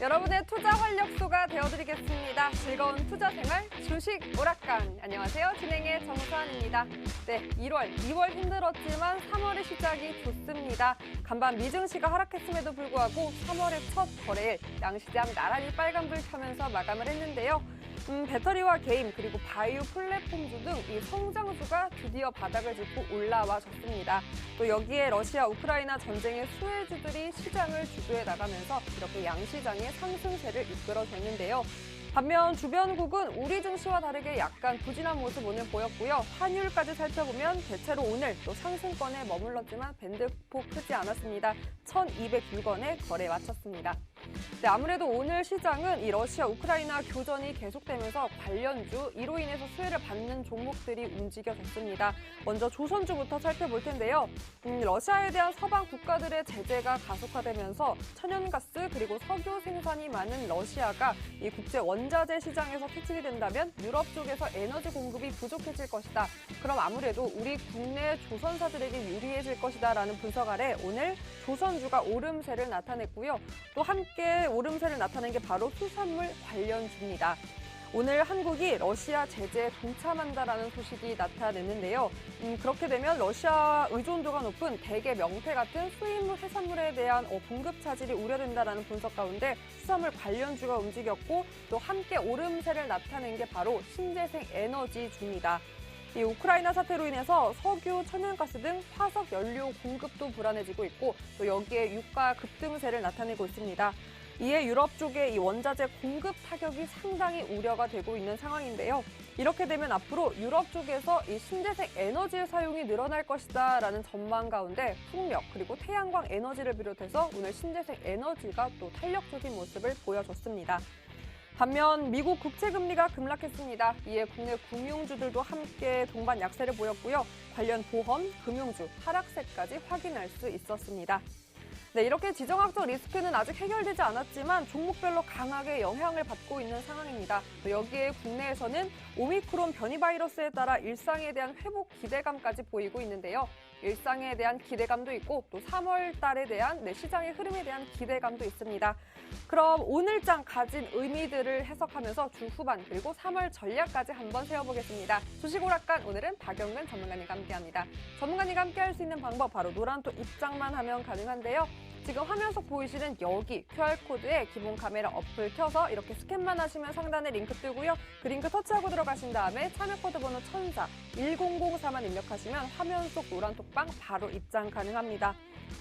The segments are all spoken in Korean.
여러분의 투자 활력소가 되어드리겠습니다. 즐거운 투자 생활 주식 오락관. 안녕하세요. 진행의 정수환입니다. 네, 2월 힘들었지만 3월의 시작이 좋습니다. 간밤 미증시가 하락했음에도 불구하고 3월의 첫 거래일 양시장 나란히 빨간불 켜면서 마감을 했는데요. 배터리와 게임 그리고 바이오 플랫폼주 등 이 성장주가 드디어 바닥을 짚고 올라와줬습니다. 또 여기에 러시아 우크라이나 전쟁의 수혜주들이 시장을 주도해 나가면서 이렇게 양시장의 상승세를 이끌어줬는데요. 반면 주변국은 우리 증시와 다르게 약간 부진한 모습 오늘 보였고요. 환율까지 살펴보면 대체로 오늘 또 상승권에 머물렀지만 밴드폭 크지 않았습니다. 1,206원에 거래 마쳤습니다. 네, 아무래도 오늘 시장은 이 러시아 우크라이나 교전이 계속되면서 관련주, 이로 인해서 수혜를 받는 종목들이 움직여졌습니다. 먼저 조선주부터 살펴볼 텐데요. 러시아에 대한 서방 국가들의 제재가 가속화되면서 천연가스 그리고 석유 생산이 많은 러시아가 이 국제 원자재 시장에서 퇴출이 된다면 유럽 쪽에서 에너지 공급이 부족해질 것이다. 그럼 아무래도 우리 국내 조선사들에게 유리해질 것이다라는 분석 아래 오늘 조선주가 오름세를 나타냈고요. 또 함께 오름세를 나타낸 게 바로 수산물 관련주입니다. 오늘 한국이 러시아 제재에 동참한다라는 소식이 나타냈는데요. 그렇게 되면 러시아 의존도가 높은 대게, 명태 같은 수입물, 해산물에 대한 공급 차질이 우려된다라는 분석 가운데 수산물 관련주가 움직였고 또 함께 오름세를 나타낸 게 바로 신재생 에너지주입니다. 이 우크라이나 사태로 인해서 석유, 천연가스 등 화석 연료 공급도 불안해지고 있고 또 여기에 유가 급등세를 나타내고 있습니다. 이에 유럽 쪽의 이 원자재 공급 타격이 상당히 우려가 되고 있는 상황인데요. 이렇게 되면 앞으로 유럽 쪽에서 이 신재생 에너지의 사용이 늘어날 것이다라는 전망 가운데 풍력 그리고 태양광 에너지를 비롯해서 오늘 신재생 에너지가 또 탄력적인 모습을 보여줬습니다. 반면 미국 국채금리가 급락했습니다. 이에 국내 금융주들도 함께 동반 약세를 보였고요. 관련 보험, 금융주 하락세까지 확인할 수 있었습니다. 네, 이렇게 지정학적 리스크는 아직 해결되지 않았지만 종목별로 강하게 영향을 받고 있는 상황입니다. 또 여기에 국내에서는 오미크론 변이 바이러스에 따라 일상에 대한 회복 기대감까지 보이고 있는데요. 일상에 대한 기대감도 있고 또 3월 달에 대한 시장의 흐름에 대한 기대감도 있습니다. 그럼 오늘장 가진 의미들을 해석하면서 주 후반 그리고 3월 전략까지 한번 세워보겠습니다. 주식오락관 오늘은 박영근 전문가님과 함께합니다. 전문가님과 함께할 수 있는 방법 바로 노란톡 입장만 하면 가능한데요. 지금 화면 속 보이시는 여기 QR코드에 기본 카메라 어플 켜서 이렇게 스캔만 하시면 상단에 링크 뜨고요. 그 링크 터치하고 들어가신 다음에 참여코드 번호 1004 1004만 입력하시면 화면 속 노란톡방 바로 입장 가능합니다.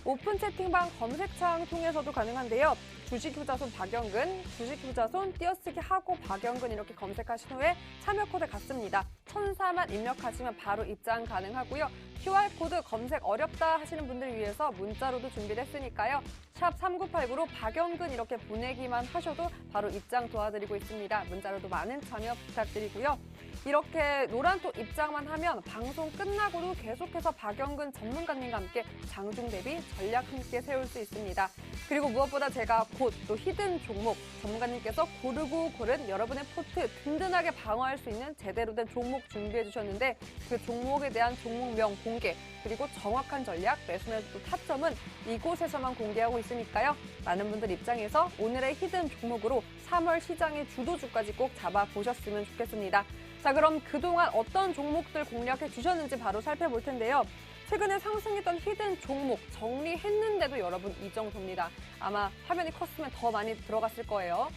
오픈 채팅방 검색창 통해서도 가능한데요. 주식휴자손 박영근, 주식휴자손 띄어쓰기 하고 박영근 이렇게 검색하신 후에 참여코드 같습니다. 1004만 입력하시면 바로 입장 가능하고요. QR코드 검색 어렵다 하시는 분들 위해서 문자로도 준비를 했으니까요. 샵 3989로 박영근 이렇게 보내기만 하셔도 바로 입장 도와드리고 있습니다. 문자로도 많은 참여 부탁드리고요. 이렇게 노란톡 입장만 하면 방송 끝나고도 계속해서 박영근 전문가님과 함께 장중 대비 전략 함께 세울 수 있습니다. 그리고 무엇보다 제가 곧 또 히든 종목 전문가님께서 고르고 고른 여러분의 포트 든든하게 방어할 수 있는 제대로 된 종목 준비해 주셨는데 그 종목에 대한 종목명 공개 그리고 정확한 전략, 매수 매수 타점은 이곳에서만 공개하고 있으니까요. 많은 분들 입장에서 오늘의 히든 종목으로 3월 시장의 주도주까지 꼭 잡아보셨으면 좋겠습니다. 자, 그럼 그동안 어떤 종목들 공략해 주셨는지 바로 살펴볼 텐데요. 최근에 상승했던 히든 종목 정리했는데도 여러분 이 정도입니다. 아마 화면이 컸으면 더 많이 들어갔을 거예요.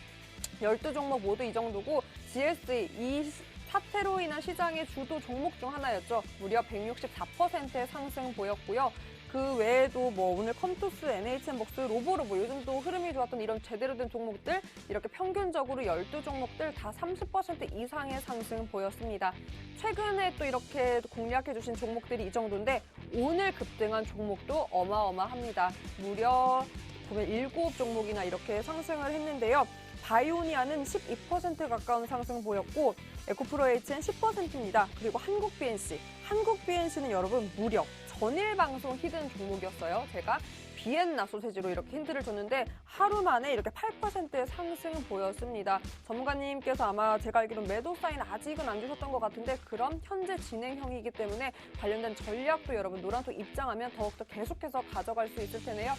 12종목 모두 이 정도고 GSE 이 사태로 인한 시장의 주도 종목 중 하나였죠. 무려 164%의 상승 보였고요. 그 외에도 오늘 컴투스, NHN복스, 로보로보 요즘 또 흐름이 좋았던 이런 제대로 된 종목들 이렇게 평균적으로 12종목들 다 30% 이상의 상승 보였습니다. 최근에 또 이렇게 공략해 주신 종목들이 이 정도인데 오늘 급등한 종목도 어마어마합니다. 무려 보면 7종목이나 이렇게 상승을 했는데요. 바이오니아는 12% 가까운 상승 보였고 에코프로H는 10%입니다. 그리고 한국BNC는 여러분 무려 전일 방송 히든 종목이었어요. 제가 비엔나 소세지로 이렇게 힌트를 줬는데 하루 만에 이렇게 8%의 상승 보였습니다. 전문가님께서 아마 제가 알기로는 매도 사인 아직은 안 주셨던 것 같은데 그럼 현재 진행형이기 때문에 관련된 전략도 여러분 노란톡 입장하면 더욱더 계속해서 가져갈 수 있을 테네요.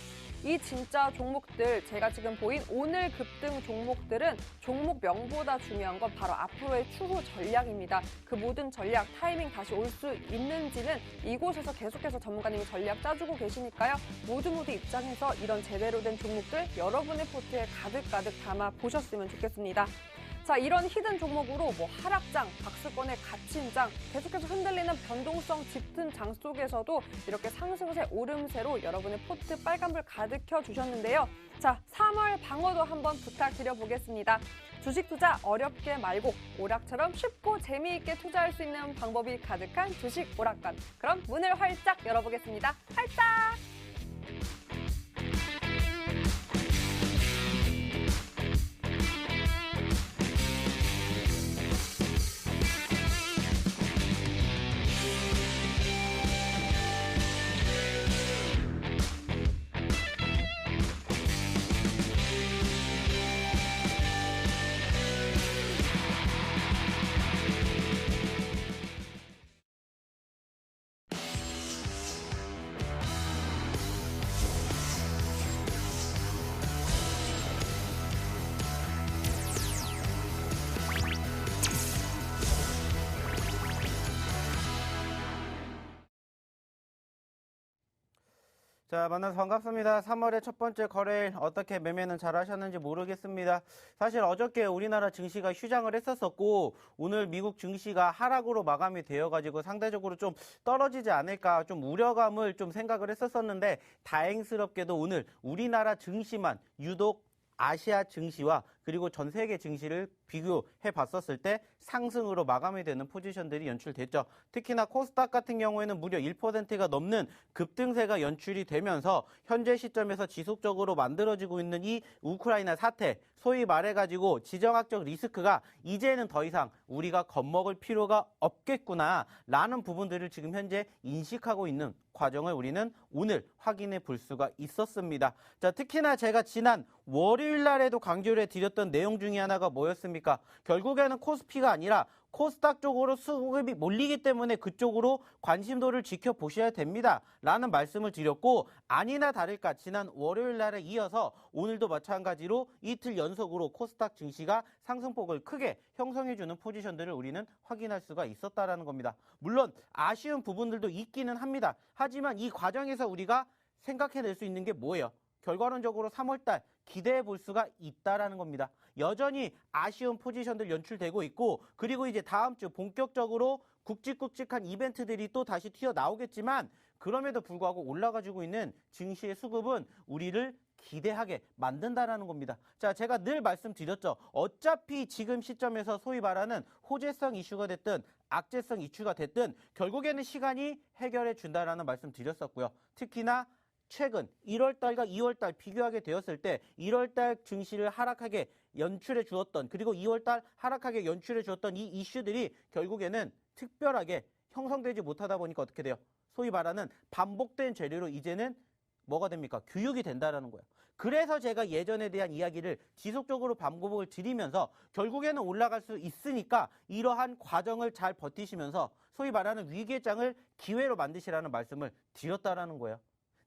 이 진짜 종목들, 제가 지금 보인 오늘 급등 종목들은 종목명보다 중요한 건 바로 앞으로의 추후 전략입니다. 그 모든 전략, 타이밍 다시 올 수 있는지는 이곳에서 계속해서 전문가님이 전략 짜주고 계시니까요. 모두 입장에서 이런 제대로 된 종목들 여러분의 포트에 가득가득 담아 보셨으면 좋겠습니다. 자, 이런 히든 종목으로 하락장, 박스권의 갇힌장, 계속해서 흔들리는 변동성 짙은 장 속에서도 이렇게 상승세, 오름세로 여러분의 포트 빨간불 가득 켜주셨는데요. 자, 3월 방어도 한번 부탁드려 보겠습니다. 주식 투자 어렵게 말고 오락처럼 쉽고 재미있게 투자할 수 있는 방법이 가득한 주식 오락관. 그럼 문을 활짝 열어보겠습니다. 활짝! 자, 만나서 반갑습니다. 3월의 첫 번째 거래일 어떻게 매매는 잘 하셨는지 모르겠습니다. 사실 어저께 우리나라 증시가 휴장을 했었었고 오늘 미국 증시가 하락으로 마감이 되어가지고 상대적으로 좀 떨어지지 않을까 좀 우려감을 좀 생각을 했었었는데 다행스럽게도 오늘 우리나라 증시만 유독 아시아 증시와 그리고 전 세계 증시를 비교해 봤었을 때 상승으로 마감이 되는 포지션들이 연출됐죠. 특히나 코스닥 같은 경우에는 무려 1%가 넘는 급등세가 연출이 되면서 현재 시점에서 지속적으로 만들어지고 있는 이 우크라이나 사태, 소위 말해가지고 지정학적 리스크가 이제는 더 이상 우리가 겁먹을 필요가 없겠구나 라는 부분들을 지금 현재 인식하고 있는 과정을 우리는 오늘 확인해 볼 수가 있었습니다. 자, 특히나 제가 지난 월요일 날에도 강조를 해드렸던 내용 중에 하나가 뭐였습니까? 결국에는 코스피가 아니라 코스닥 쪽으로 수급이 몰리기 때문에 그쪽으로 관심도를 지켜보셔야 됩니다. 라는 말씀을 드렸고 아니나 다를까 지난 월요일 날에 이어서 오늘도 마찬가지로 이틀 연속으로 코스닥 증시가 상승폭을 크게 형성해주는 포지션들을 우리는 확인할 수가 있었다라는 겁니다. 물론 아쉬운 부분들도 있기는 합니다. 하지만 이 과정에서 우리가 생각해낼 수 있는 게 뭐예요? 결과론적으로 3월달 기대해 볼 수가 있다라는 겁니다. 여전히 아쉬운 포지션들 연출되고 있고 그리고 이제 다음 주 본격적으로 굵직굵직한 이벤트들이 또 다시 튀어나오겠지만 그럼에도 불구하고 올라가지고 있는 증시의 수급은 우리를 기대하게 만든다라는 겁니다. 자, 제가 늘 말씀드렸죠. 어차피 지금 시점에서 소위 말하는 호재성 이슈가 됐든 악재성 이슈가 됐든 결국에는 시간이 해결해 준다라는 말씀 드렸었고요. 특히나 최근 1월달과 2월달 비교하게 되었을 때 1월달 증시를 하락하게 연출해 주었던 그리고 2월달 하락하게 연출해 주었던 이 이슈들이 결국에는 특별하게 형성되지 못하다 보니까 어떻게 돼요? 소위 말하는 반복된 재료로 이제는 뭐가 됩니까? 교육이 된다라는 거예요. 그래서 제가 예전에 대한 이야기를 지속적으로 반복을 드리면서 결국에는 올라갈 수 있으니까 이러한 과정을 잘 버티시면서 소위 말하는 위기의 장을 기회로 만드시라는 말씀을 드렸다라는 거예요.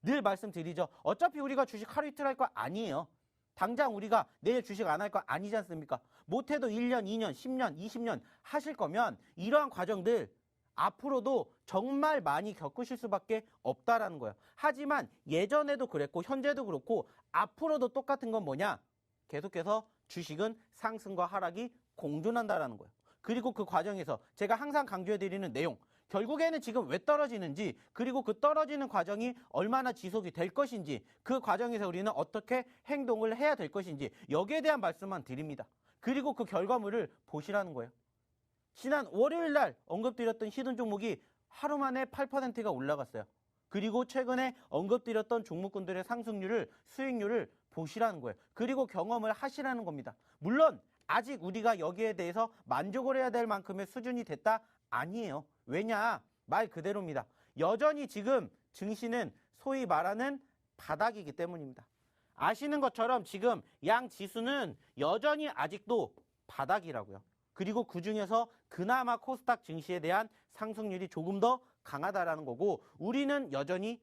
늘 말씀드리죠. 어차피 우리가 주식 하루 이틀 할 거 아니에요. 당장 우리가 내일 주식 안 할 거 아니지 않습니까? 못해도 1년, 2년, 10년, 20년 하실 거면 이러한 과정들 앞으로도 정말 많이 겪으실 수밖에 없다라는 거예요. 하지만 예전에도 그랬고 현재도 그렇고 앞으로도 똑같은 건 뭐냐? 계속해서 주식은 상승과 하락이 공존한다라는 거예요. 그리고 그 과정에서 제가 항상 강조해드리는 내용 결국에는 지금 왜 떨어지는지 그리고 그 떨어지는 과정이 얼마나 지속이 될 것인지 그 과정에서 우리는 어떻게 행동을 해야 될 것인지 여기에 대한 말씀만 드립니다. 그리고 그 결과물을 보시라는 거예요. 지난 월요일 날 언급드렸던 히든 종목이 하루 만에 8%가 올라갔어요. 그리고 최근에 언급드렸던 종목군들의 상승률을 수익률을 보시라는 거예요. 그리고 경험을 하시라는 겁니다. 물론 아직 우리가 여기에 대해서 만족을 해야 될 만큼의 수준이 됐다? 아니에요. 왜냐? 말 그대로입니다. 여전히 지금 증시는 소위 말하는 바닥이기 때문입니다. 아시는 것처럼 지금 양 지수는 여전히 아직도 바닥이라고요. 그리고 그중에서 그나마 코스닥 증시에 대한 상승률이 조금 더 강하다라는 거고 우리는 여전히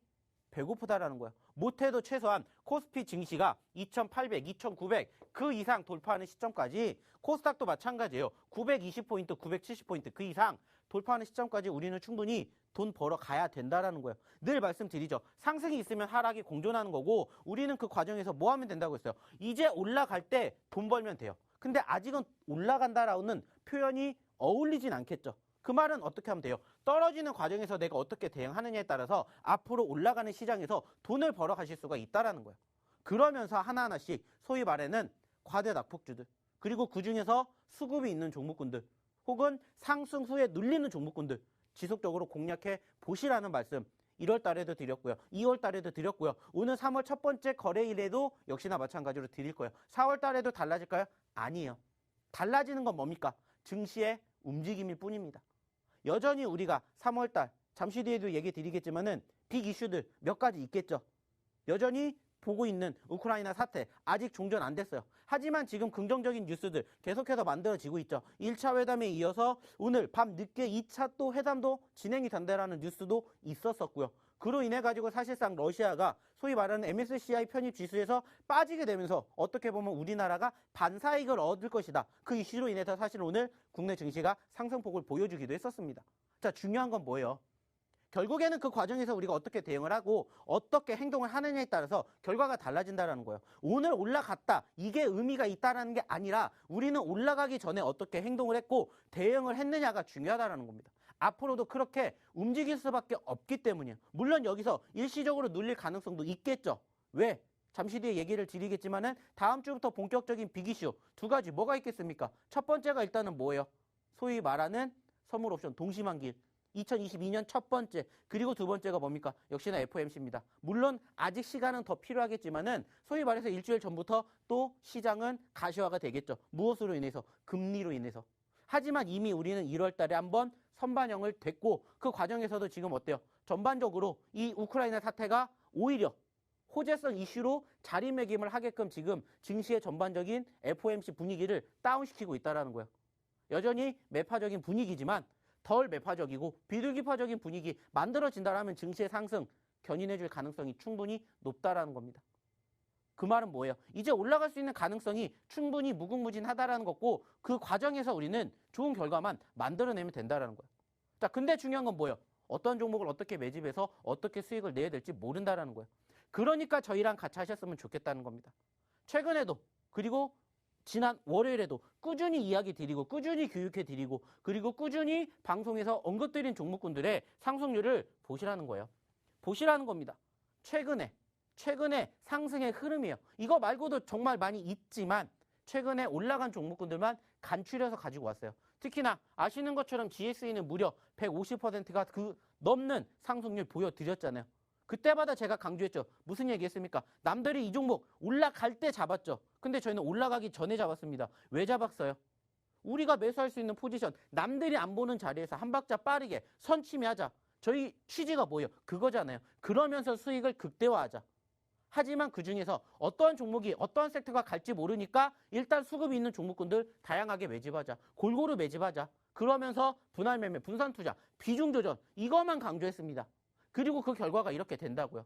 배고프다라는 거예요. 못해도 최소한 코스피 증시가 2,800, 2,900 그 이상 돌파하는 시점까지 코스닥도 마찬가지예요. 920포인트, 970포인트 그 이상 돌파하는 시점까지 우리는 충분히 돈 벌어 가야 된다라는 거예요. 늘 말씀드리죠. 상승이 있으면 하락이 공존하는 거고 우리는 그 과정에서 뭐 하면 된다고 했어요. 이제 올라갈 때 돈 벌면 돼요. 근데 아직은 올라간다라는 표현이 어울리진 않겠죠. 그 말은 어떻게 하면 돼요? 떨어지는 과정에서 내가 어떻게 대응하느냐에 따라서 앞으로 올라가는 시장에서 돈을 벌어 가실 수가 있다라는 거예요. 그러면서 하나하나씩 소위 말하는 과대 낙폭주들 그리고 그중에서 수급이 있는 종목군들 혹은 상승 후에 눌리는 종목군들 지속적으로 공략해 보시라는 말씀 1월 달에도 드렸고요. 2월 달에도 드렸고요. 오늘 3월 첫 번째 거래일에도 역시나 마찬가지로 드릴 거예요. 4월 달에도 달라질까요? 아니에요. 달라지는 건 뭡니까? 증시의 움직임일 뿐입니다. 여전히 우리가 3월 달 잠시 뒤에도 얘기 드리겠지만은 빅 이슈들 몇 가지 있겠죠. 여전히 보고 있는 우크라이나 사태 아직 종전 안 됐어요. 하지만 지금 긍정적인 뉴스들 계속해서 만들어지고 있죠. 1차 회담에 이어서 오늘 밤 늦게 2차 또 회담도 진행이 된다라는 뉴스도 있었었고요. 그로 인해 가지고 사실상 러시아가 소위 말하는 MSCI 편입 지수에서 빠지게 되면서 어떻게 보면 우리나라가 반사이익을 얻을 것이다. 그 이슈로 인해서 사실 오늘 국내 증시가 상승폭을 보여주기도 했었습니다. 자, 중요한 건 뭐예요? 결국에는 그 과정에서 우리가 어떻게 대응을 하고 어떻게 행동을 하느냐에 따라서 결과가 달라진다는 거예요. 오늘 올라갔다. 이게 의미가 있다는 게 아니라 우리는 올라가기 전에 어떻게 행동을 했고 대응을 했느냐가 중요하다는 겁니다. 앞으로도 그렇게 움직일 수밖에 없기 때문이에요. 물론 여기서 일시적으로 눌릴 가능성도 있겠죠. 왜? 잠시 뒤에 얘기를 드리겠지만은 다음 주부터 본격적인 빅이슈 두 가지 뭐가 있겠습니까? 첫 번째가 일단은 뭐예요? 소위 말하는 선물 옵션 동시만기 2022년 첫 번째 그리고 두 번째가 뭡니까? 역시나 FOMC입니다. 물론 아직 시간은 더 필요하겠지만은 소위 말해서 일주일 전부터 또 시장은 가시화가 되겠죠. 무엇으로 인해서? 금리로 인해서. 하지만 이미 우리는 1월 달에 한번 선반영을 됐고 그 과정에서도 지금 어때요? 전반적으로 이 우크라이나 사태가 오히려 호재성 이슈로 자리매김을 하게끔 지금 증시의 전반적인 FOMC 분위기를 다운시키고 있다는 거예요. 여전히 매파적인 분위기지만 덜 매파적이고 비둘기파적인 분위기 만들어진다면 증시의 상승 견인해줄 가능성이 충분히 높다라는 겁니다. 그 말은 뭐예요? 이제 올라갈 수 있는 가능성이 충분히 무궁무진하다라는 거고 그 과정에서 우리는 좋은 결과만 만들어내면 된다라는 거예요. 자, 근데 중요한 건 뭐예요? 어떤 종목을 어떻게 매집해서 어떻게 수익을 내야 될지 모른다라는 거예요. 그러니까 저희랑 같이 하셨으면 좋겠다는 겁니다. 최근에도 그리고 지난 월요일에도 꾸준히 이야기 드리고 꾸준히 교육해 드리고 그리고 꾸준히 방송에서 언급드린 종목군들의 상승률을 보시라는 거예요. 보시라는 겁니다. 최근에 상승의 흐름이에요. 이거 말고도 정말 많이 있지만 최근에 올라간 종목군들만 간추려서 가지고 왔어요. 특히나 아시는 것처럼 GSE는 무려 150%가 그 넘는 상승률 보여드렸잖아요. 그때마다 제가 강조했죠. 무슨 얘기했습니까? 남들이 이 종목 올라갈 때 잡았죠. 근데 저희는 올라가기 전에 잡았습니다. 왜 잡았어요? 우리가 매수할 수 있는 포지션, 남들이 안 보는 자리에서 한 박자 빠르게 선취매하자. 저희 취지가 뭐예요? 그거잖아요. 그러면서 수익을 극대화하자. 하지만 그중에서 어떠한 종목이 어떠한 섹터가 갈지 모르니까 일단 수급이 있는 종목군들 다양하게 매집하자. 골고루 매집하자. 그러면서 분할 매매, 분산 투자, 비중 조절 이것만 강조했습니다. 그리고 그 결과가 이렇게 된다고요.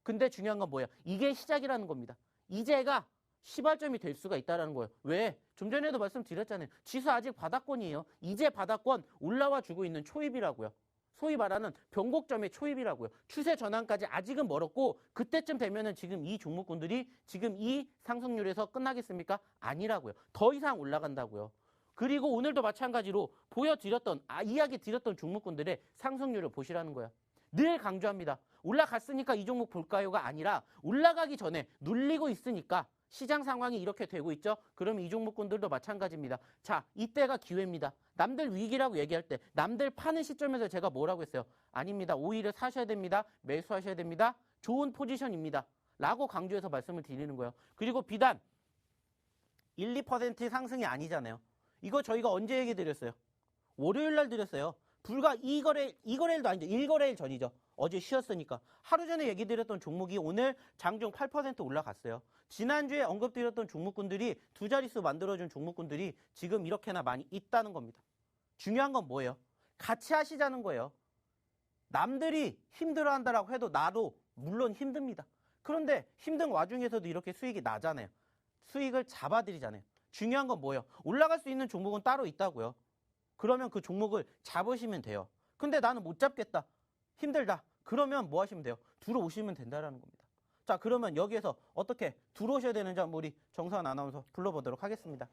근데 중요한 건 뭐예요? 이게 시작이라는 겁니다. 이제가 시발점이 될 수가 있다는 거예요. 왜? 좀 전에도 말씀드렸잖아요. 지수 아직 바닥권이에요. 이제 바닥권 올라와 주고 있는 초입이라고요. 소위 말하는 변곡점의 초입이라고요. 추세 전환까지 아직은 멀었고 그때쯤 되면은 지금 이 종목군들이 지금 이 상승률에서 끝나겠습니까? 아니라고요. 더 이상 올라간다고요. 그리고 오늘도 마찬가지로 보여드렸던 이야기 드렸던 종목군들의 상승률을 보시라는 거예요. 늘 강조합니다. 올라갔으니까 이 종목 볼까요가 아니라 올라가기 전에 눌리고 있으니까 시장 상황이 이렇게 되고 있죠. 그럼 이 종목군들도 마찬가지입니다. 자, 이때가 기회입니다. 남들 위기라고 얘기할 때 남들 파는 시점에서 제가 뭐라고 했어요? 아닙니다. 오히려 사셔야 됩니다. 매수하셔야 됩니다. 좋은 포지션입니다. 라고 강조해서 말씀을 드리는 거예요. 그리고 비단 1, 2% 상승이 아니잖아요. 이거 저희가 언제 얘기 드렸어요? 월요일 날 드렸어요. 불과 2거래일도 아니죠. 1거래일 전이죠. 어제 쉬었으니까. 하루 전에 얘기 드렸던 종목이 오늘 장중 8% 올라갔어요. 지난주에 언급드렸던 종목군들이 두 자릿수 만들어준 종목군들이 지금 이렇게나 많이 있다는 겁니다. 중요한 건 뭐예요? 같이 하시자는 거예요. 남들이 힘들어한다라고 해도 나도 물론 힘듭니다. 그런데 힘든 와중에서도 이렇게 수익이 나잖아요. 수익을 잡아드리잖아요. 중요한 건 뭐예요? 올라갈 수 있는 종목은 따로 있다고요. 그러면 그 종목을 잡으시면 돼요. 근데 나는 못 잡겠다. 힘들다. 그러면 뭐 하시면 돼요? 들어오시면 된다라는 겁니다. 자, 그러면 여기에서 어떻게 들어오셔야 되는지 한번 우리 정선 아나운서 불러보도록 하겠습니다.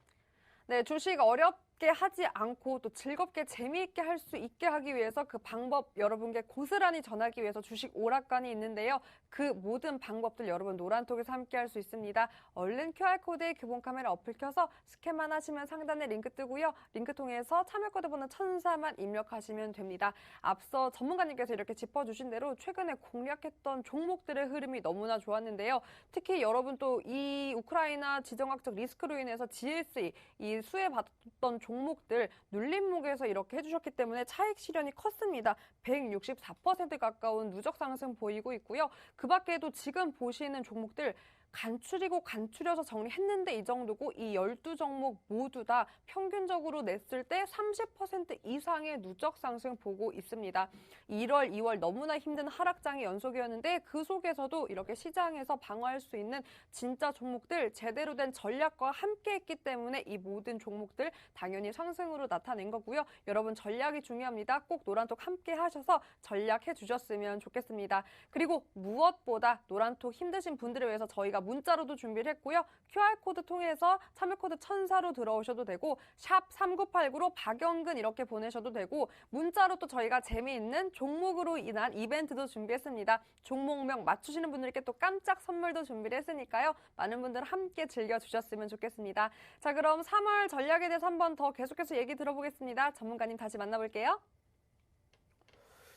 네, 주식 어렵게 하지 않고 또 즐겁게 재미있게 할 수 있게 하기 위해서 그 방법 여러분께 고스란히 전하기 위해서 주식 오락관이 있는데요. 그 모든 방법들 여러분 노란톡에서 함께 할 수 있습니다. 얼른 QR코드에 교본 카메라 어플 켜서 스캔만 하시면 상단에 링크 뜨고요. 링크 통해서 참여코드 번호 1004만 입력하시면 됩니다. 앞서 전문가님께서 이렇게 짚어주신 대로 최근에 공략했던 종목들의 흐름이 너무나 좋았는데요. 특히 여러분 또 이 우크라이나 지정학적 리스크로 인해서 GLC 이 수혜받았던 종목들 눌림목에서 이렇게 해주셨기 때문에 차익 실현이 컸습니다. 164% 가까운 누적 상승 보이고 있고요. 그 밖에도 지금 보시는 종목들 간추리고 간추려서 정리했는데 이 정도고 이 12종목 모두 다 평균적으로 냈을 때 30% 이상의 누적 상승 보고 있습니다. 1월, 2월 너무나 힘든 하락장의 연속이었는데 그 속에서도 이렇게 시장에서 방어할 수 있는 진짜 종목들 제대로 된 전략과 함께 했기 때문에 이 모든 종목들 당연히 상승으로 나타낸 거고요. 여러분 전략이 중요합니다. 꼭 노란톡 함께 하셔서 전략해 주셨으면 좋겠습니다. 그리고 무엇보다 노란톡 힘드신 분들을 위해서 저희가 문자로도 준비를 했고요. QR코드 통해서 참여코드 1004로 들어오셔도 되고 샵 3989로 박영근 이렇게 보내셔도 되고 문자로 또 저희가 재미있는 종목으로 인한 이벤트도 준비했습니다. 종목명 맞추시는 분들께 또 깜짝 선물도 준비를 했으니까요. 많은 분들 함께 즐겨주셨으면 좋겠습니다. 자, 그럼 3월 전략에 대해서 한 번 더 계속해서 얘기 들어보겠습니다. 전문가님 다시 만나볼게요.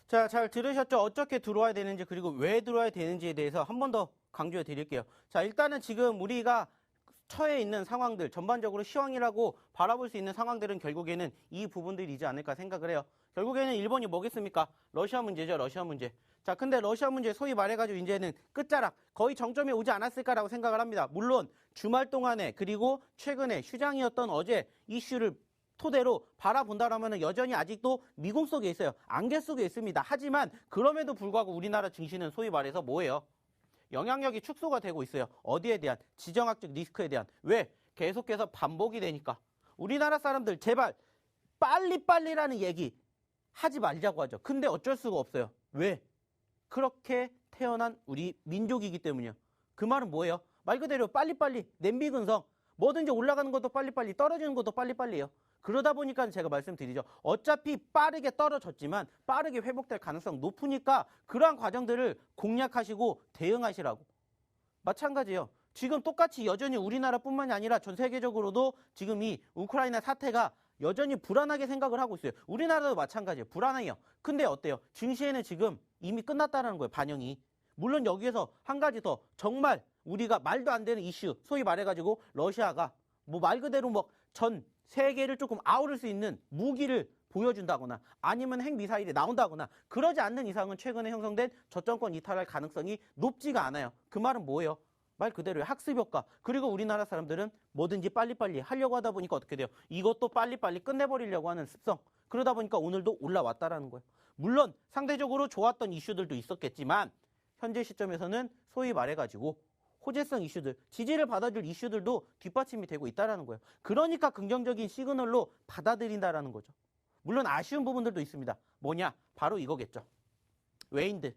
자, 잘 들으셨죠? 어떻게 들어와야 되는지 그리고 왜 들어와야 되는지에 대해서 한 번 더 강조해 드릴게요. 자, 일단은 지금 우리가 처해 있는 상황들, 전반적으로 시황이라고 바라볼 수 있는 상황들은 결국에는 이 부분들이지 않을까 생각을 해요. 결국에는 일본이 뭐겠습니까? 러시아 문제죠, 러시아 문제. 자, 근데 러시아 문제 소위 말해가지고 이제는 끝자락, 거의 정점에 오지 않았을까라고 생각을 합니다. 물론 주말 동안에 그리고 최근에 휴장이었던 어제 이슈를 토대로 바라본다라면 여전히 아직도 미궁 속에 있어요. 안개 속에 있습니다. 하지만 그럼에도 불구하고 우리나라 증시는 소위 말해서 뭐예요? 영향력이 축소가 되고 있어요. 어디에 대한? 지정학적 리스크에 대한. 왜? 계속해서 반복이 되니까. 우리나라 사람들 제발 빨리빨리라는 얘기 하지 말자고 하죠. 근데 어쩔 수가 없어요. 왜? 그렇게 태어난 우리 민족이기 때문이요. 그 말은 뭐예요? 말 그대로 빨리빨리 냄비 근성. 뭐든지 올라가는 것도 빨리빨리 떨어지는 것도 빨리빨리예요. 그러다 보니까 제가 말씀드리죠. 어차피 빠르게 떨어졌지만 빠르게 회복될 가능성 높으니까 그러한 과정들을 공략하시고 대응하시라고. 마찬가지예요. 지금 똑같이 여전히 우리나라뿐만이 아니라 전 세계적으로도 지금 이 우크라이나 사태가 여전히 불안하게 생각을 하고 있어요. 우리나라도 마찬가지예요. 불안해요. 근데 어때요? 증시에는 지금 이미 끝났다는 거예요. 반영이. 물론 여기에서 한 가지 더 정말 우리가 말도 안 되는 이슈 소위 말해가지고 러시아가 뭐 말 그대로 뭐 전 세계를 조금 아우를 수 있는 무기를 보여준다거나 아니면 핵미사일이 나온다거나 그러지 않는 이상은 최근에 형성된 저정권 이탈할 가능성이 높지가 않아요. 그 말은 뭐예요? 말 그대로의 학습효과. 그리고 우리나라 사람들은 뭐든지 빨리빨리 하려고 하다 보니까 어떻게 돼요? 이것도 빨리빨리 끝내버리려고 하는 습성. 그러다 보니까 오늘도 올라왔다라는 거예요. 물론 상대적으로 좋았던 이슈들도 있었겠지만 현재 시점에서는 소위 말해가지고 호재성 이슈들, 지지를 받아줄 이슈들도 뒷받침이 되고 있다는 거예요. 그러니까 긍정적인 시그널로 받아들인다라는 거죠. 물론 아쉬운 부분들도 있습니다. 뭐냐? 바로 이거겠죠. 외인들.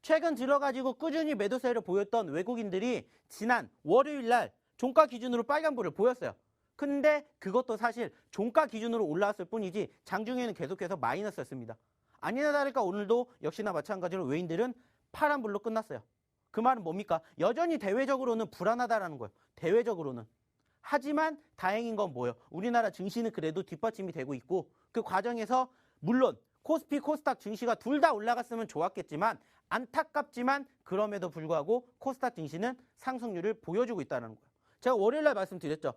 최근 들어가지고 꾸준히 매도세를 보였던 외국인들이 지난 월요일 날 종가 기준으로 빨간불을 보였어요. 근데 그것도 사실 종가 기준으로 올라왔을 뿐이지 장중에는 계속해서 마이너스였습니다. 아니나 다를까 오늘도 역시나 마찬가지로 외인들은 파란불로 끝났어요. 그 말은 뭡니까? 여전히 대외적으로는 불안하다라는 거예요. 대외적으로는. 하지만 다행인 건 뭐예요? 우리나라 증시는 그래도 뒷받침이 되고 있고 그 과정에서 물론 코스피, 코스닥 증시가 둘 다 올라갔으면 좋았겠지만 안타깝지만 그럼에도 불구하고 코스닥 증시는 상승률을 보여주고 있다는 거예요. 제가 월요일 날 말씀드렸죠.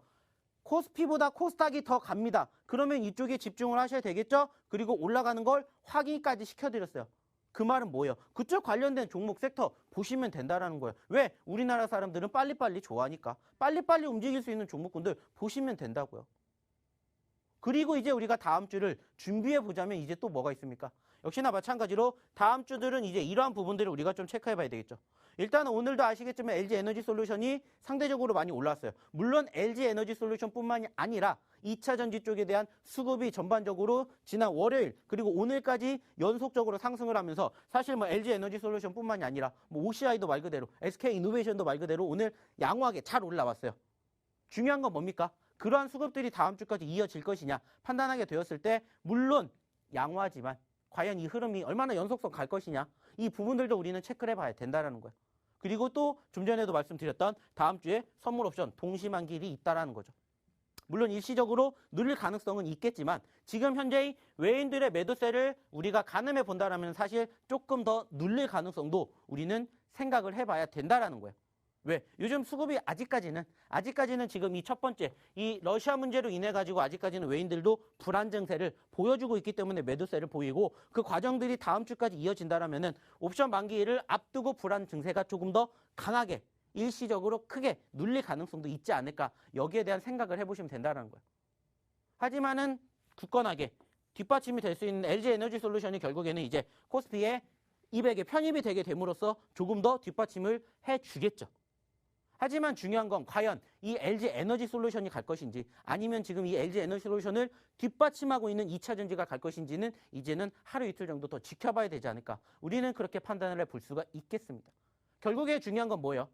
코스피보다 코스닥이 더 갑니다. 그러면 이쪽에 집중을 하셔야 되겠죠? 그리고 올라가는 걸 확인까지 시켜드렸어요. 그 말은 뭐예요? 그쪽 관련된 종목 섹터 보시면 된다라는 거예요. 왜? 우리나라 사람들은 빨리빨리 좋아하니까. 빨리빨리 움직일 수 있는 종목군들 보시면 된다고요. 그리고 이제 우리가 다음 주를 준비해 보자면 이제 또 뭐가 있습니까? 역시나 마찬가지로 다음 주들은 이제 이러한 부분들을 우리가 좀 체크해 봐야 되겠죠. 일단은 오늘도 아시겠지만 LG에너지솔루션이 상대적으로 많이 올랐어요. 물론 LG에너지솔루션뿐만이 아니라 2차전지 쪽에 대한 수급이 전반적으로 지난 월요일 그리고 오늘까지 연속적으로 상승을 하면서 사실 뭐 LG에너지솔루션뿐만이 아니라 뭐 OCI도 말 그대로 SK이노베이션도 말 그대로 오늘 양호하게 잘 올라왔어요. 중요한 건 뭡니까? 그러한 수급들이 다음 주까지 이어질 것이냐 판단하게 되었을 때 물론 양호하지만 과연 이 흐름이 얼마나 연속성 갈 것이냐 이 부분들도 우리는 체크를 해봐야 된다는 거예요. 그리고 또 좀 전에도 말씀드렸던 다음 주에 선물 옵션 동시만기일이 있다라는 거죠. 물론 일시적으로 늘릴 가능성은 있겠지만 지금 현재의 외인들의 매도세를 우리가 가늠해 본다라면 사실 조금 더 늘릴 가능성도 우리는 생각을 해봐야 된다라는 거예요. 왜? 요즘 수급이 아직까지는 지금 이 첫 번째 이 러시아 문제로 인해 가지고 아직까지는 외인들도 불안 증세를 보여주고 있기 때문에 매도세를 보이고 그 과정들이 다음 주까지 이어진다라면은 옵션 만기일을 앞두고 불안 증세가 조금 더 강하게 일시적으로 크게 눌릴 가능성도 있지 않을까 여기에 대한 생각을 해보시면 된다는 거예요. 하지만은 굳건하게 뒷받침이 될 수 있는 LG에너지솔루션이 결국에는 이제 코스피의 200에 편입이 되게 됨으로써 조금 더 뒷받침을 해주겠죠. 하지만 중요한 건 과연 이 LG에너지솔루션이 갈 것인지 아니면 지금 이 LG에너지솔루션을 뒷받침하고 있는 2차전지가 갈 것인지는 이제는 하루 이틀 정도 더 지켜봐야 되지 않을까. 우리는 그렇게 판단을 해볼 수가 있겠습니다. 결국에 중요한 건 뭐예요?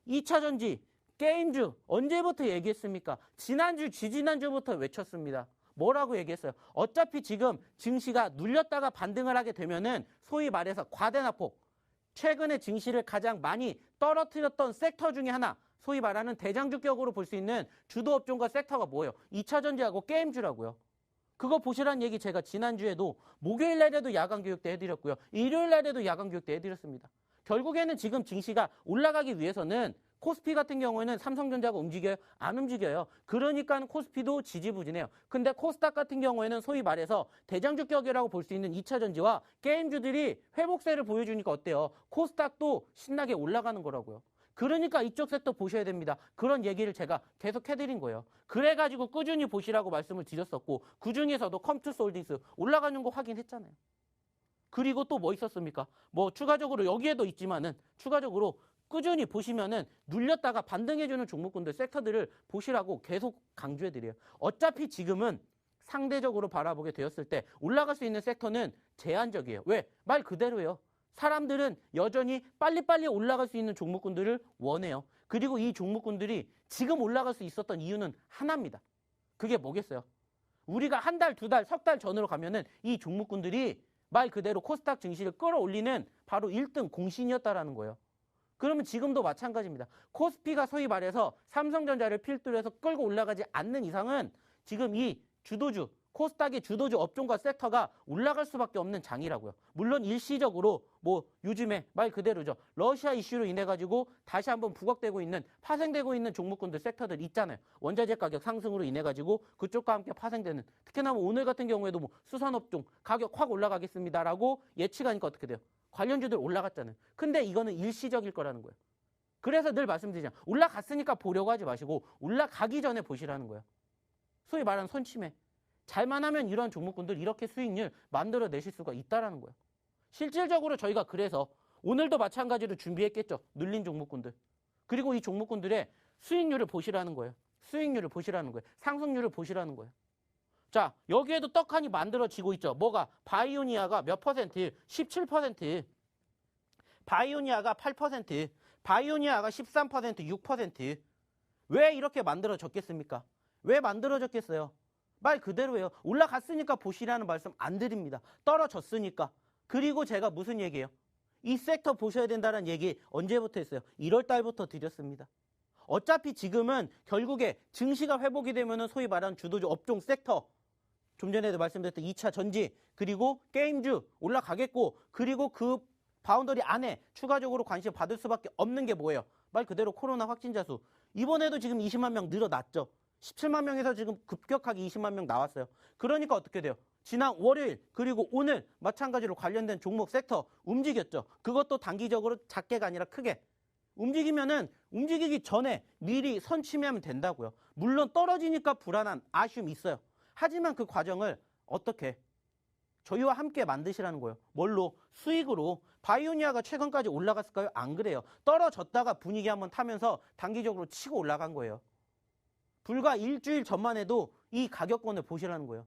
2차전지, 게임주 언제부터 얘기했습니까? 지난주, 지지난주부터 외쳤습니다. 뭐라고 얘기했어요? 어차피 지금 증시가 눌렸다가 반등을 하게 되면은 소위 말해서 과대납폭 최근에 증시를 가장 많이 떨어뜨렸던 섹터 중에 하나 소위 말하는 대장주격으로 볼 수 있는 주도업종과 섹터가 뭐예요? 2차전지하고 게임주라고요. 그거 보시라는 얘기 제가 지난주에도 목요일 날에도 야간교육 때 해드렸고요. 일요일 날에도 야간교육 때 해드렸습니다. 결국에는 지금 증시가 올라가기 위해서는 코스피 같은 경우에는 삼성전자가 움직여요? 안 움직여요. 그러니까 코스피도 지지부진해요. 근데 코스닥 같은 경우에는 소위 말해서 대장주격이라고 볼 수 있는 2차전지와 게임주들이 회복세를 보여주니까 어때요? 코스닥도 신나게 올라가는 거라고요. 그러니까 이쪽 섹터 보셔야 됩니다. 그런 얘기를 제가 계속 해드린 거예요. 그래가지고 꾸준히 보시라고 말씀을 드렸었고 그중에서도 컴투스홀딩스 올라가는 거 확인했잖아요. 그리고 또 뭐 있었습니까? 뭐 추가적으로 여기에도 있지만은 추가적으로 꾸준히 보시면은 눌렸다가 반등해주는 종목군들 섹터들을 보시라고 계속 강조해드려요. 어차피 지금은 상대적으로 바라보게 되었을 때 올라갈 수 있는 섹터는 제한적이에요. 왜? 말 그대로예요. 사람들은 여전히 빨리빨리 올라갈 수 있는 종목군들을 원해요. 그리고 이 종목군들이 지금 올라갈 수 있었던 이유는 하나입니다. 그게 뭐겠어요? 우리가 한 달, 두 달, 석 달 전으로 가면은 이 종목군들이 말 그대로 코스닥 증시를 끌어올리는 바로 1등 공신이었다라는 거예요. 그러면 지금도 마찬가지입니다. 코스피가 소위 말해서 삼성전자를 필두로 해서 끌고 올라가지 않는 이상은 지금 이 주도주, 코스닥의 주도주 업종과 섹터가 올라갈 수밖에 없는 장이라고요. 물론 일시적으로 뭐 요즘에 말 그대로죠. 러시아 이슈로 인해 가지고 다시 한번 부각되고 있는 파생되고 있는 종목군들 섹터들 있잖아요. 원자재 가격 상승으로 인해 가지고 그쪽과 함께 파생되는 특히나 뭐 오늘 같은 경우에도 뭐 수산업종 가격 확 올라가겠습니다라고 예측하니까 어떻게 돼요? 관련주들 올라갔잖아요. 근데 이거는 일시적일 거라는 거예요. 그래서 늘 말씀드리잖아요. 올라갔으니까 보려고 하지 마시고 올라가기 전에 보시라는 거예요. 소위 말하는 손침해. 잘만 하면 이런 종목군들 이렇게 수익률 만들어내실 수가 있다라는 거예요. 실질적으로 저희가 그래서 오늘도 마찬가지로 준비했겠죠. 눌린 종목군들. 그리고 이 종목군들의 수익률을 보시라는 거예요. 수익률을 보시라는 거예요. 상승률을 보시라는 거예요. 자, 여기에도 떡하니 만들어지고 있죠. 뭐가? 바이오니아가 몇 퍼센트? 17%. 바이오니아가 8%. 바이오니아가 13%, 6%. 왜 이렇게 만들어졌겠습니까? 왜 만들어졌겠어요? 말 그대로예요. 올라갔으니까 보시라는 말씀 안 드립니다. 떨어졌으니까. 그리고 제가 무슨 얘기예요? 이 섹터 보셔야 된다는 얘기 언제부터 했어요? 1월 달부터 드렸습니다. 어차피 지금은 결국에 증시가 회복이 되면은 소위 말하는 주도주 업종 섹터 좀 전에도 말씀드렸던 2차 전지 그리고 게임주 올라가겠고 그리고 그 바운더리 안에 추가적으로 관심 받을 수밖에 없는 게 뭐예요? 말 그대로 코로나 확진자 수. 이번에도 지금 20만 명 늘어났죠. 17만 명에서 지금 급격하게 20만 명 나왔어요. 그러니까 어떻게 돼요? 지난 월요일 그리고 오늘 마찬가지로 관련된 종목 섹터 움직였죠. 그것도 단기적으로 작게가 아니라 크게. 움직이면은 움직이기 전에 미리 선취하면 된다고요. 물론 떨어지니까 불안한 아쉬움이 있어요. 하지만 그 과정을 어떻게 저희와 함께 만드시라는 거예요. 뭘로? 수익으로 바이오니아가 최근까지 올라갔을까요? 안 그래요. 떨어졌다가 분위기 한번 타면서 단기적으로 치고 올라간 거예요. 불과 일주일 전만 해도 이 가격권을 보시라는 거예요.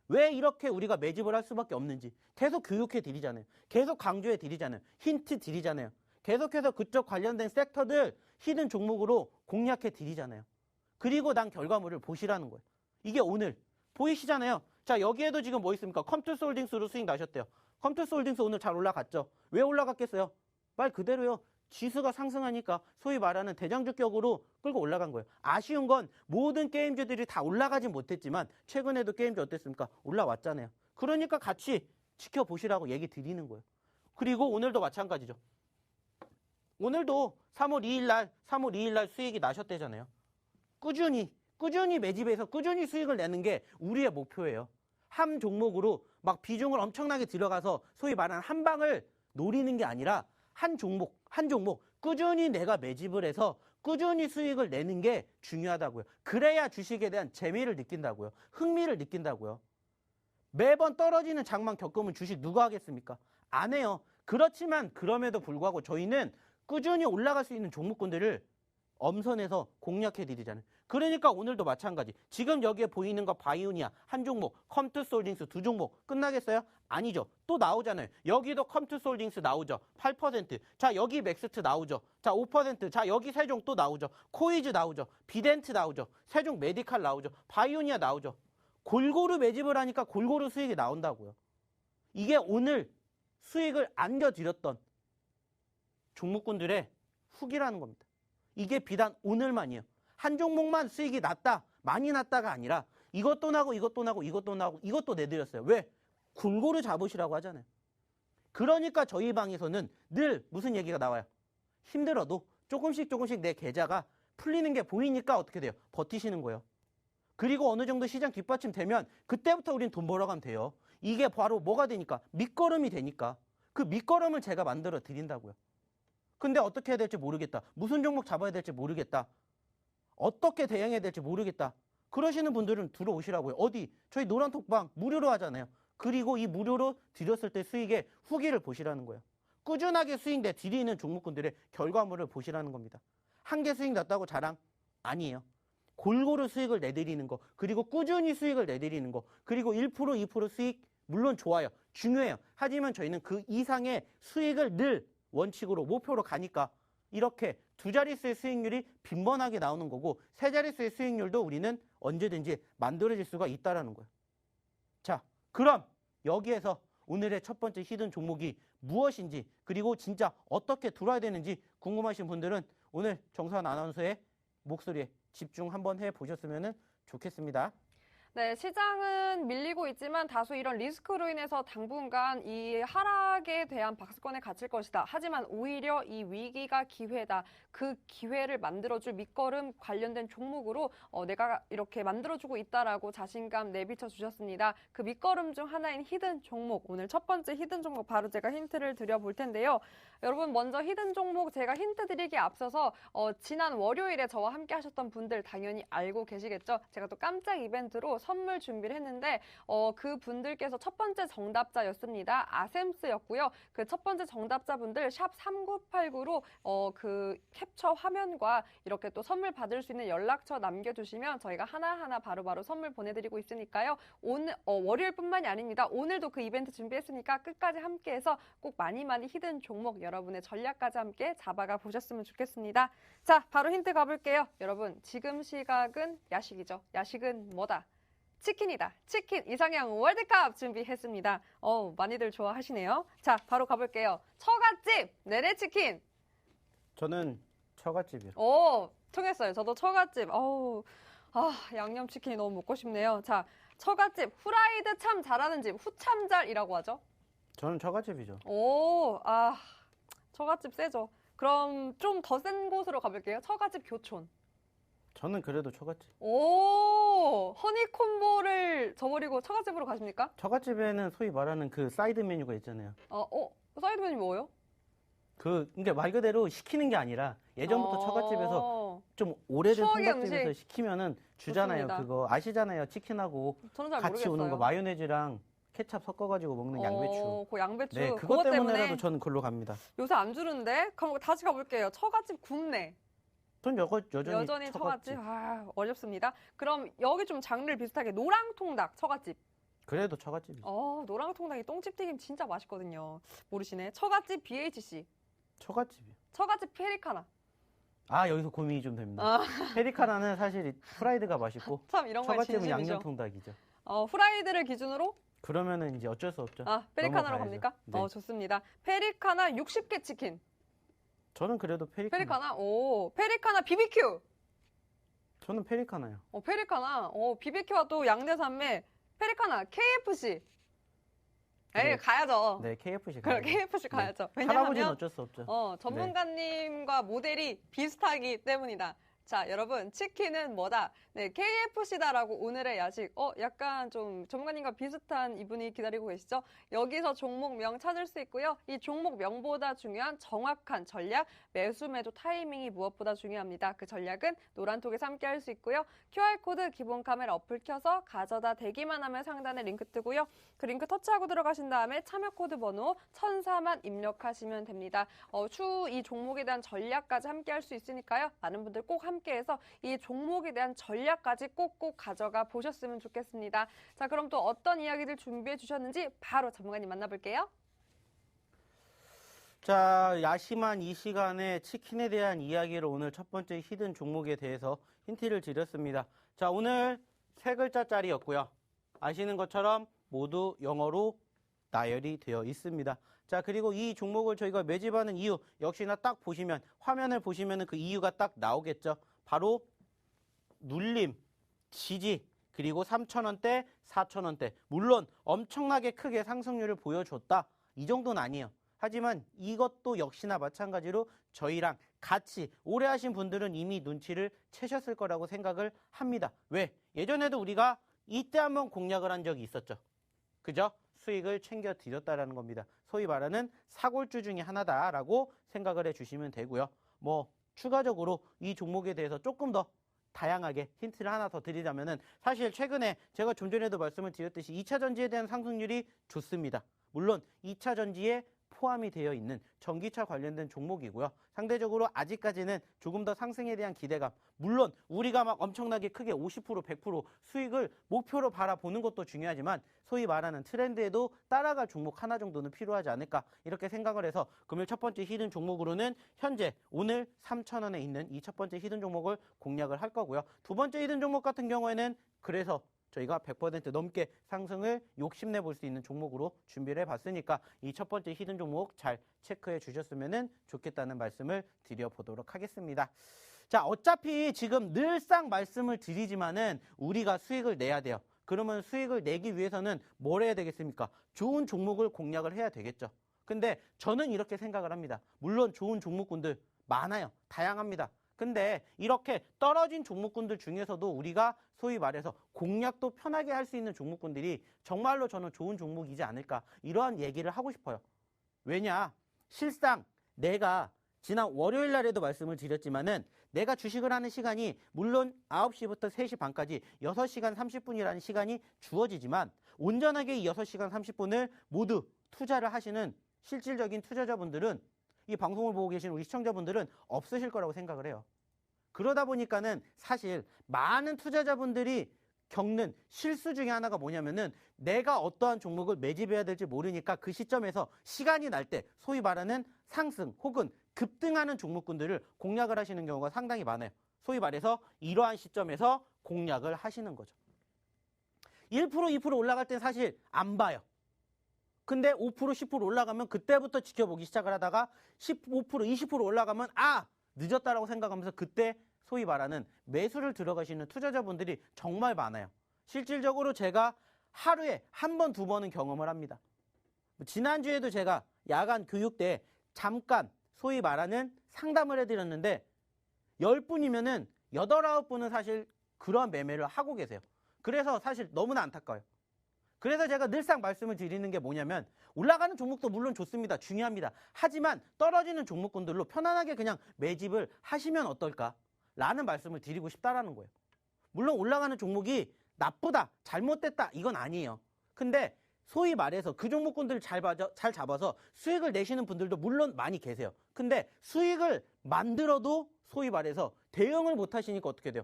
왜 이렇게 우리가 매집을 할 수밖에 없는지 계속 교육해 드리잖아요. 계속 강조해 드리잖아요. 힌트 드리잖아요. 계속해서 그쪽 관련된 섹터들 히든 종목으로 공략해 드리잖아요. 그리고 난 결과물을 보시라는 거예요. 이게 오늘 보이시잖아요. 자, 여기에도 지금 뭐 있습니까? 컴투스홀딩스로 수익 나셨대요. 컴투스홀딩스 오늘 잘 올라갔죠. 왜 올라갔겠어요? 말 그대로요. 지수가 상승하니까 소위 말하는 대장주격으로 끌고 올라간 거예요. 아쉬운 건 모든 게임주들이 다 올라가진 못했지만 최근에도 게임주 어땠습니까? 올라왔잖아요. 그러니까 같이 지켜보시라고 얘기 드리는 거예요. 그리고 오늘도 마찬가지죠. 오늘도 3월 2일 날 수익이 나셨대잖아요. 꾸준히 매집해서 꾸준히 수익을 내는 게 우리의 목표예요. 한 종목으로 막 비중을 엄청나게 들어가서 소위 말하는 한 방을 노리는 게 아니라 한 종목 꾸준히 내가 매집을 해서 꾸준히 수익을 내는 게 중요하다고요. 그래야 주식에 대한 재미를 느낀다고요. 흥미를 느낀다고요. 매번 떨어지는 장만 겪으면 주식 누가 하겠습니까? 안 해요. 그렇지만 그럼에도 불구하고 저희는 꾸준히 올라갈 수 있는 종목군들을 엄선해서 공략해 드리잖아요. 그러니까 오늘도 마찬가지. 지금 여기에 보이는 거 바이오니아 한 종목, 컴투스홀딩스 두 종목 끝나겠어요? 아니죠. 또 나오잖아요. 여기도 컴투스홀딩스 나오죠. 8%. 자, 여기 맥스트 나오죠. 자, 5%. 자, 여기 세종 또 나오죠. 코이즈 나오죠. 비덴트 나오죠. 세종 메디칼 나오죠. 바이오니아 나오죠. 골고루 매집을 하니까 골고루 수익이 나온다고요. 이게 오늘 수익을 안겨드렸던 종목군들의 후기라는 겁니다. 이게 비단 오늘만이에요. 한 종목만 수익이 났다, 많이 났다가 아니라 이것도 나고 이것도 내드렸어요. 왜? 골고루 잡으시라고 하잖아요. 그러니까 저희 방에서는 늘 무슨 얘기가 나와요? 힘들어도 조금씩 내 계좌가 풀리는 게 보이니까 어떻게 돼요? 버티시는 거예요. 그리고 어느 정도 시장 뒷받침 되면 그때부터 우린 돈 벌어가면 돼요. 이게 바로 뭐가 되니까? 밑거름이 되니까. 그 밑거름을 제가 만들어 드린다고요. 근데 어떻게 해야 될지 모르겠다. 무슨 종목 잡아야 될지 모르겠다. 어떻게 대응해야 될지 모르겠다. 그러시는 분들은 들어오시라고요. 어디? 저희 노란톡방 무료로 하잖아요. 그리고 이 무료로 드렸을 때 수익의 후기를 보시라는 거예요. 꾸준하게 수익 내 드리는 종목군들의 결과물을 보시라는 겁니다. 한 개 수익 났다고 자랑? 아니에요. 골고루 수익을 내드리는 거, 그리고 꾸준히 수익을 내드리는 거, 그리고 1%, 2% 수익 물론 좋아요. 중요해요. 하지만 저희는 그 이상의 수익을 늘 원칙으로 목표로 가니까 이렇게 두 자릿수의 수익률이 빈번하게 나오는 거고 세 자릿수의 수익률도 우리는 언제든지 만들어질 수가 있다는 거예요. 자, 그럼 여기에서 오늘의 첫 번째 히든 종목이 무엇인지 그리고 진짜 어떻게 들어야 되는지 궁금하신 분들은 오늘 정선 아나운서의 목소리에 집중 한번 해보셨으면 좋겠습니다. 네, 시장은 밀리고 있지만 다소 이런 리스크로 인해서 당분간 이 하락에 대한 박스권에 갇힐 것이다. 하지만 오히려 이 위기가 기회다. 그 기회를 만들어줄 밑거름 관련된 종목으로 내가 이렇게 만들어주고 있다라고 자신감 내비쳐 주셨습니다. 그 밑거름 중 하나인 히든 종목, 오늘 첫 번째 히든 종목 바로 제가 힌트를 드려볼 텐데요. 여러분 먼저 히든 종목 제가 힌트 드리기에 앞서서 지난 월요일에 저와 함께 하셨던 분들 당연히 알고 계시겠죠? 제가 또 깜짝 이벤트로 선물 준비를 했는데 그 분들께서 첫 번째 정답자였습니다. 아셈스였고요. 그 첫 번째 정답자분들 샵 3989로 그 캡처 화면과 이렇게 또 선물 받을 수 있는 연락처 남겨주시면 저희가 하나하나 바로바로 선물 보내드리고 있으니까요. 오늘 월요일뿐만이 아닙니다. 오늘도 그 이벤트 준비했으니까 끝까지 함께해서 꼭 많이 히든 종목 여러분의 전략까지 함께 잡아가 보셨으면 좋겠습니다. 자, 바로 힌트 가볼게요. 여러분 지금 시각은 야식이죠. 야식은 뭐다? 치킨이다. 치킨 이상형 월드컵 준비했습니다. 많이들 좋아하시네요. 자, 바로 가볼게요. 처갓집 내래치킨. 저는 처갓집이요. 통했어요. 저도 처갓집. 양념치킨이 너무 먹고 싶네요. 자, 처갓집 후라이드 참 잘하는 집 후참잘이라고 하죠. 저는 처갓집이죠. 처갓집 세죠. 그럼 좀 더 센 곳으로 가볼게요. 처갓집 교촌. 저는 그래도 처갓집. 허니콤보를 저버리고 처갓집으로 가십니까? 처갓집에는 소위 말하는 그 사이드 메뉴가 있잖아요. 사이드 메뉴 뭐예요? 그러니까 말 그대로 시키는 게 아니라 예전부터 처갓집에서 좀 오래된 추억의 통닭집에서 음식. 시키면은 주잖아요. 좋습니다. 그거 아시잖아요. 치킨하고 저는 잘 같이 모르겠어요. 오는 거 마요네즈랑 케찹 섞어가지고 먹는 양배추. 그 양배추. 네, 그것 때문에라도 저는 글로 갑니다. 요새 안 주는데? 그럼 다시 가볼게요. 처갓집 굽네. 전 여전히 처갓집. 아, 어렵습니다. 그럼 여기 좀 장르를 비슷하게 노랑통닭 처갓집. 그래도 처갓집이죠. 노랑통닭이 똥집튀김 진짜 맛있거든요. 모르시네. 처갓집 BHC. 처갓집이요. 처갓집 페리카나. 아, 여기서 고민이 좀 됩니다. 페리카나는 사실 프라이드가 맛있고 참 이런 건 처갓집은 진심이죠. 양념통닭이죠. 후라이드를 기준으로? 그러면은 이제 어쩔 수 없죠. 페리카나로 넘어가야죠. 갑니까? 네. 좋습니다. 페리카나 60개 치킨. 저는 그래도 페리카나. 페리카나 BBQ. 저는 페리카나요. 페리카나. BBQ와 또 양대산맥. 페리카나 KFC. 에이, 가야죠. 네, KFC 그럼 가야죠. KFC 가야죠. 할아버지는 왜냐하면 어쩔 수 없죠. 전문가님과 모델이 비슷하기 때문이다. 자, 여러분, 치킨은 뭐다? 네, KFC다라고 오늘의 야식. 약간 좀 전문가님과 비슷한 이분이 기다리고 계시죠? 여기서 종목명 찾을 수 있고요. 이 종목명보다 중요한 정확한 전략, 매수 매도 타이밍이 무엇보다 중요합니다. 그 전략은 노란톡에서 함께 할 수 있고요. QR코드 기본 카메라 어플 켜서 가져다 대기만 하면 상단에 링크 뜨고요. 그 링크 터치하고 들어가신 다음에 참여 코드 번호 1004만 입력하시면 됩니다. 추후 이 종목에 대한 전략까지 함께 할 수 있으니까요. 많은 분들 꼭 함께해서 이 종목에 대한 전략까지 꼭꼭 가져가 보셨으면 좋겠습니다. 자, 그럼 또 어떤 이야기들 준비해 주셨는지 바로 전문가님 만나볼게요. 자, 야심한 이 시간에 치킨에 대한 이야기를 오늘 첫 번째 히든 종목에 대해서 힌트를 드렸습니다. 자, 오늘 세 글자짜리였고요. 아시는 것처럼 모두 영어로 나열이 되어 있습니다. 자, 그리고 이 종목을 저희가 매집하는 이유 역시나 딱 보시면 화면을 보시면 그 이유가 딱 나오겠죠. 바로 눌림, 지지, 그리고 3,000원대, 4,000원대. 물론 엄청나게 크게 상승률을 보여줬다. 이 정도는 아니에요. 하지만 이것도 역시나 마찬가지로 저희랑 같이 오래 하신 분들은 이미 눈치를 채셨을 거라고 생각을 합니다. 왜? 예전에도 우리가 이때 한번 공략을 한 적이 있었죠. 그죠? 수익을 챙겨 드렸다라는 겁니다. 소위 말하는 사골주 중에 하나다라고 생각을 해주시면 되고요. 추가적으로 이 종목에 대해서 조금 더 다양하게 힌트를 하나 더 드리자면은 사실 최근에 제가 좀 전에도 말씀을 드렸듯이 2차 전지에 대한 상승률이 좋습니다. 물론 2차 전지에 포함이 되어 있는 전기차 관련된 종목이고요. 상대적으로 아직까지는 조금 더 상승에 대한 기대감. 물론 우리가 막 엄청나게 크게 50%, 100% 수익을 목표로 바라보는 것도 중요하지만 소위 말하는 트렌드에도 따라갈 종목 하나 정도는 필요하지 않을까 이렇게 생각을 해서 금요일 첫 번째 히든 종목으로는 현재 오늘 3,000원에 있는 이 첫 번째 히든 종목을 공략을 할 거고요. 두 번째 히든 종목 같은 경우에는 그래서 저희가 100% 넘게 상승을 욕심내 볼 수 있는 종목으로 준비를 해봤으니까 이 첫 번째 히든 종목 잘 체크해 주셨으면 좋겠다는 말씀을 드려보도록 하겠습니다. 자, 어차피 지금 늘상 말씀을 드리지만은 우리가 수익을 내야 돼요. 그러면 수익을 내기 위해서는 뭘 해야 되겠습니까? 좋은 종목을 공략을 해야 되겠죠. 근데 저는 이렇게 생각을 합니다. 물론 좋은 종목군들 많아요. 다양합니다. 근데 이렇게 떨어진 종목군들 중에서도 우리가 소위 말해서 공략도 편하게 할 수 있는 종목군들이 정말로 저는 좋은 종목이지 않을까 이러한 얘기를 하고 싶어요. 왜냐? 실상 내가 지난 월요일 날에도 말씀을 드렸지만은 내가 주식을 하는 시간이 물론 9시부터 3시 반까지 6시간 30분이라는 시간이 주어지지만 온전하게 이 6시간 30분을 모두 투자를 하시는 실질적인 투자자분들은 이 방송을 보고 계신 우리 시청자분들은 없으실 거라고 생각을 해요. 그러다 보니까는 사실 많은 투자자분들이 겪는 실수 중에 하나가 뭐냐면은 내가 어떠한 종목을 매집해야 될지 모르니까 그 시점에서 시간이 날 때 소위 말하는 상승 혹은 급등하는 종목군들을 공략을 하시는 경우가 상당히 많아요. 소위 말해서 이러한 시점에서 공략을 하시는 거죠. 1%, 2% 올라갈 땐 사실 안 봐요. 근데 5%, 10% 올라가면 그때부터 지켜보기 시작을 하다가 15%, 20% 올라가면 늦었다라고 생각하면서 그때 소위 말하는 매수를 들어가시는 투자자분들이 정말 많아요. 실질적으로 제가 하루에 한 번, 두 번은 경험을 합니다. 지난주에도 제가 야간 교육 때 잠깐 소위 말하는 상담을 해드렸는데 10분이면은 8, 9분은 사실 그런 매매를 하고 계세요. 그래서 사실 너무나 안타까워요. 그래서 제가 늘상 말씀을 드리는 게 뭐냐면 올라가는 종목도 물론 좋습니다. 중요합니다. 하지만 떨어지는 종목군들로 편안하게 그냥 매집을 하시면 어떨까라는 말씀을 드리고 싶다라는 거예요. 물론 올라가는 종목이 나쁘다, 잘못됐다 이건 아니에요. 근데 소위 말해서 그 종목군들을 잘 잡아서 수익을 내시는 분들도 물론 많이 계세요. 근데 수익을 만들어도 소위 말해서 대응을 못 하시니까 어떻게 돼요?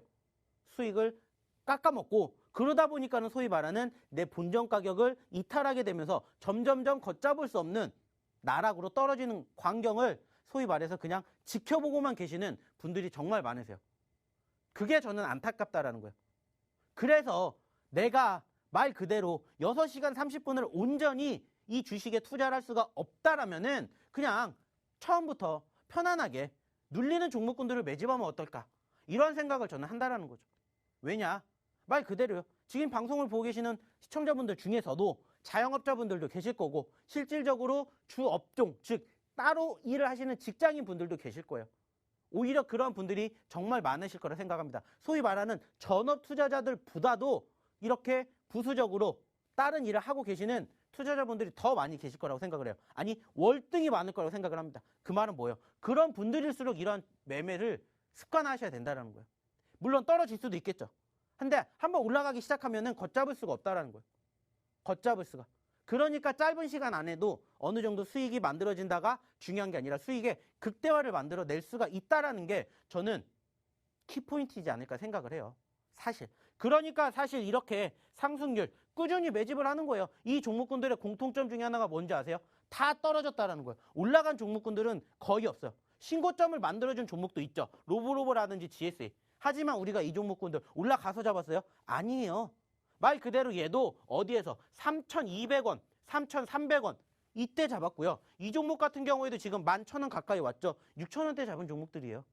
수익을 깎아먹고 그러다 보니까는 소위 말하는 내 본전 가격을 이탈하게 되면서 점점점 걷잡을 수 없는 나락으로 떨어지는 광경을 소위 말해서 그냥 지켜보고만 계시는 분들이 정말 많으세요. 그게 저는 안타깝다라는 거예요. 그래서 내가 말 그대로 6시간 30분을 온전히 이 주식에 투자를 할 수가 없다라면은 그냥 처음부터 편안하게 눌리는 종목군들을 매집하면 어떨까? 이런 생각을 저는 한다라는 거죠. 왜냐? 말 그대로요. 지금 방송을 보고 계시는 시청자분들 중에서도 자영업자분들도 계실 거고 실질적으로 주 업종, 즉 따로 일을 하시는 직장인 분들도 계실 거예요. 오히려 그런 분들이 정말 많으실 거라 생각합니다. 소위 말하는 전업 투자자들보다도 이렇게 부수적으로 다른 일을 하고 계시는 투자자분들이 더 많이 계실 거라고 생각을 해요. 아니 월등히 많을 거라고 생각을 합니다. 그 말은 뭐예요? 그런 분들일수록 이런 매매를 습관화하셔야 된다는 거예요. 물론 떨어질 수도 있겠죠. 근데 한번 올라가기 시작하면은 걷잡을 수가 없다라는 거예요. 걷잡을 수가. 그러니까 짧은 시간 안에도 어느 정도 수익이 만들어진다가 중요한 게 아니라 수익의 극대화를 만들어낼 수가 있다라는 게 저는 키포인트이지 않을까 생각을 해요. 사실. 그러니까 사실 이렇게 상승률 꾸준히 매집을 하는 거예요. 이 종목군들의 공통점 중에 하나가 뭔지 아세요? 다 떨어졌다라는 거예요. 올라간 종목군들은 거의 없어요. 신고점을 만들어준 종목도 있죠. 로보로보라든지 GSA. 하지만 우리가 이 종목군들 올라가서 잡았어요? 아니에요. 말 그대로 얘도 어디에서 3,200원, 3,300원 이때 잡았고요. 이 종목 같은 경우에도 지금 11,000원 가까이 왔죠. 6,000원대 잡은 종목들이에요.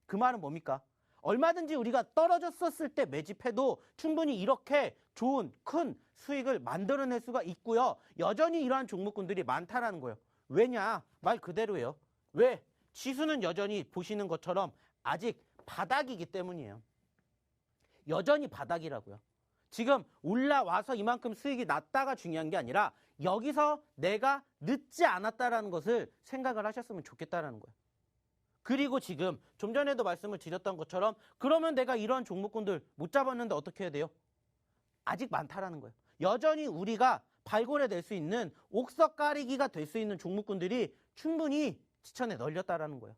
그 말은 뭡니까? 얼마든지 우리가 떨어졌었을 때 매집해도 충분히 이렇게 좋은 큰 수익을 만들어낼 수가 있고요. 여전히 이러한 종목군들이 많다라는 거예요. 왜냐? 말 그대로예요. 왜? 지수는 여전히 보시는 것처럼 아직 바닥이기 때문이에요. 여전히 바닥이라고요. 지금 올라와서 이만큼 수익이 났다가 중요한 게 아니라 여기서 내가 늦지 않았다라는 것을 생각을 하셨으면 좋겠다라는 거예요. 그리고 지금 좀 전에도 말씀을 드렸던 것처럼 그러면 내가 이런 종목군들 못 잡았는데 어떻게 해야 돼요? 아직 많다라는 거예요. 여전히 우리가 발굴해낼 수 있는 옥석 가리기가 될 수 있는 종목군들이 충분히 지천에 널렸다라는 거예요.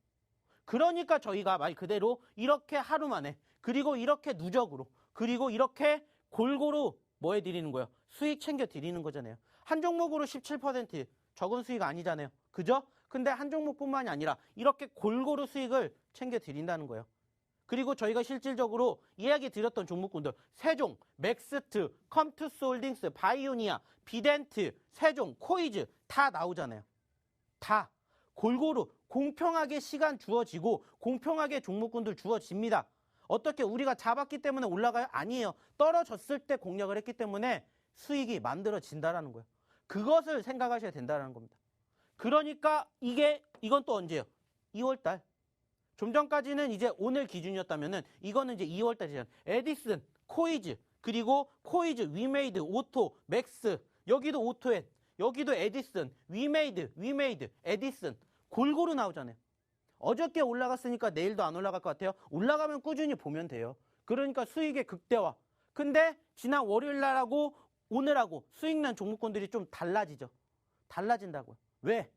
그러니까 저희가 말 그대로 이렇게 하루 만에 그리고 이렇게 누적으로 그리고 이렇게 골고루 뭐 해드리는 거예요? 수익 챙겨드리는 거잖아요. 한 종목으로 17% 적은 수익 아니잖아요. 그죠? 근데 한 종목뿐만이 아니라 이렇게 골고루 수익을 챙겨드린다는 거예요. 그리고 저희가 실질적으로 이야기 드렸던 종목군들 세종, 맥스트, 컴투스홀딩스, 바이오니아, 비덴트, 세종, 코이즈 다 나오잖아요. 다 골고루 공평하게 시간 주어지고 공평하게 종목군들 주어집니다. 어떻게 우리가 잡았기 때문에 올라가요? 아니에요. 떨어졌을 때 공략을 했기 때문에 수익이 만들어진다라는 거예요. 그것을 생각하셔야 된다는 겁니다. 그러니까 이건 또 언제예요? 2월달. 좀 전까지는 이제 오늘 기준이었다면은 이거는 이제 2월달이잖아요. 에디슨, 코이즈, 그리고 코이즈, 위메이드, 오토, 맥스, 여기도 오토엔, 여기도 에디슨, 위메이드, 에디슨 골고루 나오잖아요. 어저께 올라갔으니까 내일도 안 올라갈 것 같아요. 올라가면 꾸준히 보면 돼요. 그러니까 수익의 극대화. 근데 지난 월요일 날하고 오늘하고 수익 난 종목군들이 좀 달라지죠. 달라진다고요. 왜?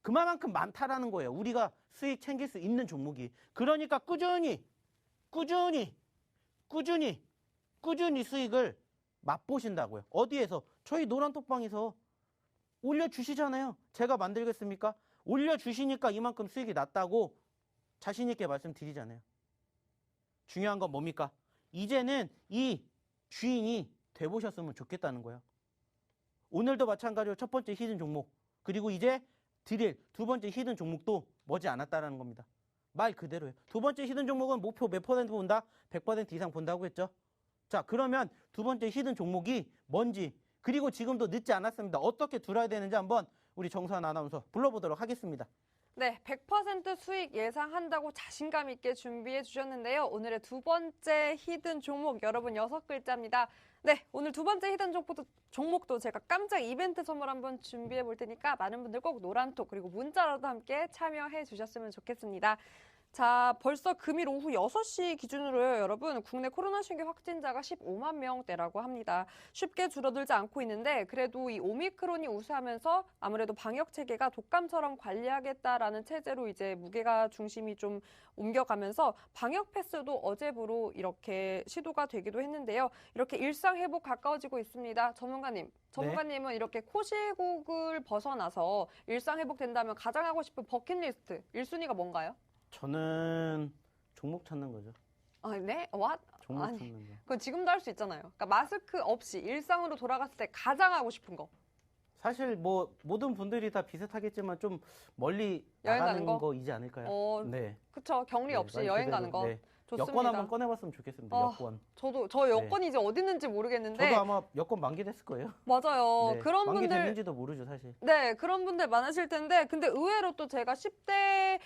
그만큼 많다라는 거예요. 우리가 수익 챙길 수 있는 종목이. 그러니까 꾸준히 수익을 맛보신다고요. 어디에서? 저희 노란톡방에서 올려주시잖아요. 제가 만들겠습니까? 올려주시니까 이만큼 수익이 났다고 자신 있게 말씀드리잖아요. 중요한 건 뭡니까? 이제는 이 주인이 돼보셨으면 좋겠다는 거예요. 오늘도 마찬가지로 첫 번째 히든 종목, 그리고 이제 드릴 두 번째 히든 종목도 머지 않았다는 겁니다. 말 그대로예요. 두 번째 히든 종목은 목표 몇 퍼센트 본다? 100% 이상 본다고 했죠. 자, 그러면 두 번째 히든 종목이 뭔지, 그리고 지금도 늦지 않았습니다. 어떻게 들어야 되는지 한번 우리 정수환 아나운서 불러보도록 하겠습니다. 네, 100% 수익 예상한다고 자신감 있게 준비해 주셨는데요. 오늘의 두 번째 히든 종목 여러분 6글자입니다. 네, 오늘 두 번째 히든 종목도 제가 깜짝 이벤트 선물 한번 준비해 볼 테니까 많은 분들 꼭 노란톡 그리고 문자로도 함께 참여해 주셨으면 좋겠습니다. 자, 벌써 금일 오후 6시 기준으로요, 여러분. 국내 코로나 신규 확진자가 15만 명대라고 합니다. 쉽게 줄어들지 않고 있는데 그래도 이 오미크론이 우세하면서 아무래도 방역 체계가 독감처럼 관리하겠다라는 체제로 이제 무게가 중심이 좀 옮겨가면서 방역 패스도 어제부로 이렇게 시도가 되기도 했는데요. 이렇게 일상 회복 가까워지고 있습니다. 전문가님은 이렇게 코시국을 벗어나서 일상 회복된다면 가장 하고 싶은 버킷리스트 1순위가 뭔가요? 저는 종목 찾는 거죠. 아, 네? What? 종목 아니, 찾는 거. 그건 지금도 할 수 있잖아요. 그러니까 마스크 없이 일상으로 돌아갔을 때 가장 하고 싶은 거. 사실 뭐 모든 분들이 다 비슷하겠지만 좀 멀리 여행 나가는 가는 거? 거이지 않을까요? 네. 그쵸. 격리 네, 없이 말 여행 그대로, 가는 거. 네. 좋습니다. 여권 한번 꺼내봤으면 좋겠습니다. 여권. 저 여권이 이제 어디 있는지 모르겠는데. 저도 아마 여권 만기됐을 거예요. 맞아요. 네. 그런 분들. 만기됐는지도 모르죠, 사실. 네, 그런 분들 많으실 텐데. 근데 의외로 또 제가 10대,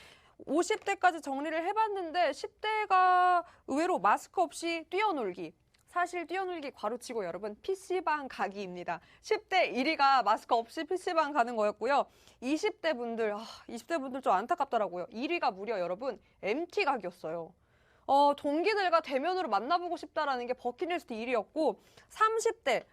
50대까지 정리를 해봤는데 10대가 의외로 마스크 없이 뛰어놀기. 사실 뛰어놀기 괄호치고 여러분 PC방 가기입니다. 10대 1위가 마스크 없이 PC방 가는 거였고요. 20대 분들 좀 안타깝더라고요. 1위가 무려 여러분 MT 가기였어요. 동기들과 대면으로 만나보고 싶다라는 게 버킷리스트 1위였고 30대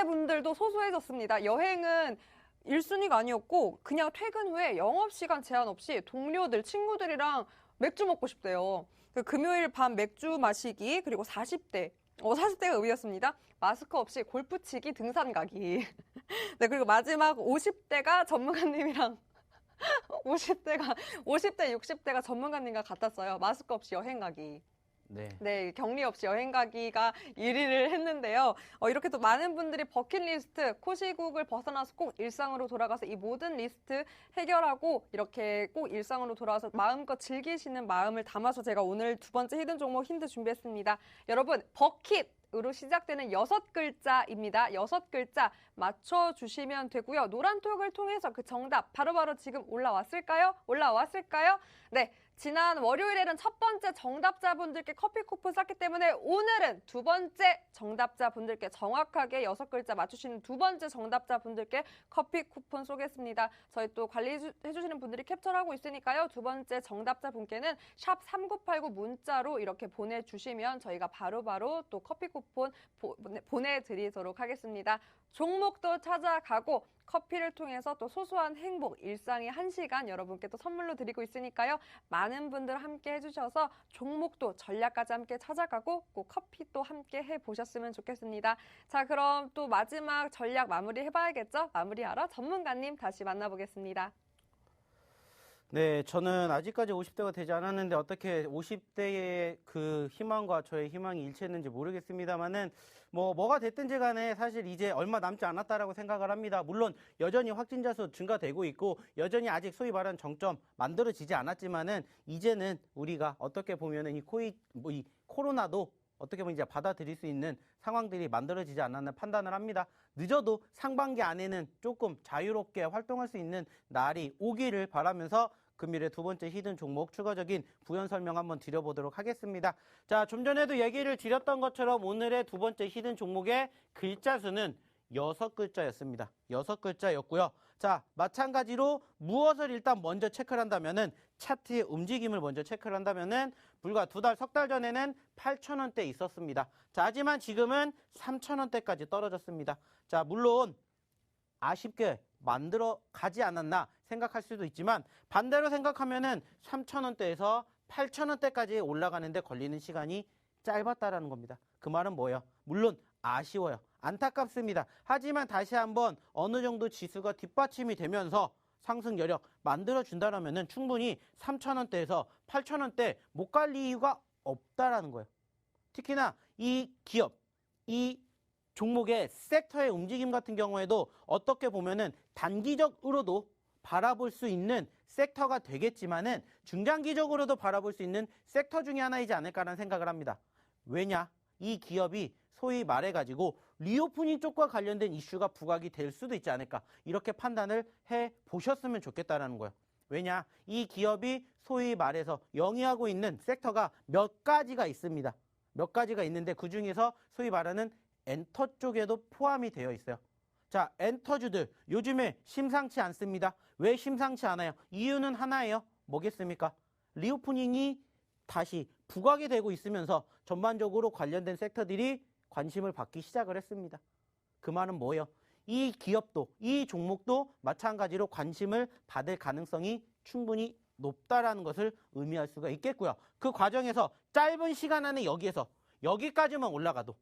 분들도 소소해졌습니다. 여행은 1순위가 아니었고 그냥 퇴근 후에 영업시간 제한 없이 동료들, 친구들이랑 맥주 먹고 싶대요. 금요일 밤 맥주 마시기 그리고 40대가 의외였습니다. 마스크 없이 골프 치기, 등산 가기. 네, 그리고 마지막 50대가 전문가님이랑 50대, 60대가 전문가님과 같았어요. 마스크 없이 여행 가기. 네, 격리 없이 여행 가기가 1위를 했는데요. 이렇게 또 많은 분들이 버킷리스트, 코시국을 벗어나서 꼭 일상으로 돌아가서 이 모든 리스트 해결하고 이렇게 꼭 일상으로 돌아와서 마음껏 즐기시는 마음을 담아서 제가 오늘 두 번째 히든 종목 힌트 준비했습니다. 여러분, 버킷으로 시작되는 6글자입니다. 6글자 맞춰주시면 되고요. 노란톡을 통해서 그 정답 바로바로 지금 올라왔을까요? 네. 지난 월요일에는 첫 번째 정답자분들께 커피 쿠폰 쐈기 때문에 오늘은 두 번째 정답자분들께 정확하게 6글자 맞추시는 두 번째 정답자분들께 커피 쿠폰 쏘겠습니다. 저희 또 관리해주시는 분들이 캡처를 하고 있으니까요. 두 번째 정답자분께는 샵 3989 문자로 이렇게 보내주시면 저희가 바로바로 또 커피 쿠폰 보내드리도록 하겠습니다. 종목도 찾아가고 커피를 통해서 또 소소한 행복, 일상의 1시간 여러분께 또 선물로 드리고 있으니까요. 많은 분들 함께 해주셔서 종목도 전략까지 함께 찾아가고 꼭 커피도 함께 해보셨으면 좋겠습니다. 자, 그럼 또 마지막 전략 마무리 해봐야겠죠? 마무리하러 전문가님 다시 만나보겠습니다. 네, 저는 아직까지 50대가 되지 않았는데 어떻게 50대의 그 희망과 저의 희망이 일치했는지 모르겠습니다만은 뭐가 됐든지 간에 사실 이제 얼마 남지 않았다라고 생각을 합니다. 물론 여전히 확진자 수 증가되고 있고 여전히 아직 소위 말하는 정점 만들어지지 않았지만은 이제는 우리가 어떻게 보면은 이 코로나도 어떻게 보면 이제 받아들일 수 있는 상황들이 만들어지지 않았나 판단을 합니다. 늦어도 상반기 안에는 조금 자유롭게 활동할 수 있는 날이 오기를 바라면서 금일의 두 번째 히든 종목 추가적인 부연 설명 한번 드려보도록 하겠습니다. 자, 좀 전에도 얘기를 드렸던 것처럼 오늘의 두 번째 히든 종목의 글자 수는 6글자였습니다. 6글자였고요. 자, 마찬가지로 무엇을 일단 먼저 체크를 한다면은 차트의 움직임을 먼저 체크를 한다면은 불과 석 달 전에는 8,000원대 있었습니다. 자, 하지만 지금은 3,000원대까지 떨어졌습니다. 자, 물론 아쉽게 만들어 가지 않았나 생각할 수도 있지만 반대로 생각하면은 3,000원대에서 8,000원대까지 올라가는데 걸리는 시간이 짧았다라는 겁니다. 그 말은 뭐예요? 물론 아쉬워요. 안타깝습니다. 하지만 다시 한번 어느 정도 지수가 뒷받침이 되면서 상승 여력 만들어준다라면은 충분히 3,000원대에서 8,000원대 못 갈 이유가 없다라는 거예요. 특히나 이 기업, 이 종목의 섹터의 움직임 같은 경우에도 어떻게 보면은 단기적으로도 바라볼 수 있는 섹터가 되겠지만은 중장기적으로도 바라볼 수 있는 섹터 중에 하나이지 않을까라는 생각을 합니다. 왜냐? 이 기업이 소위 말해가지고 리오프닝 쪽과 관련된 이슈가 부각이 될 수도 있지 않을까 이렇게 판단을 해보셨으면 좋겠다라는 거예요. 왜냐? 이 기업이 소위 말해서 영위하고 있는 섹터가 몇 가지가 있습니다. 몇 가지가 있는데 그중에서 소위 말하는 엔터 쪽에도 포함이 되어 있어요. 자, 엔터주들 요즘에 심상치 않습니다. 왜 심상치 않아요? 이유는 하나예요. 뭐겠습니까? 리오프닝이 다시 부각이 되고 있으면서 전반적으로 관련된 섹터들이 관심을 받기 시작을 했습니다. 그 말은 뭐예요? 이 기업도, 이 종목도 마찬가지로 관심을 받을 가능성이 충분히 높다라는 것을 의미할 수가 있겠고요. 그 과정에서 짧은 시간 안에 여기까지만 올라가도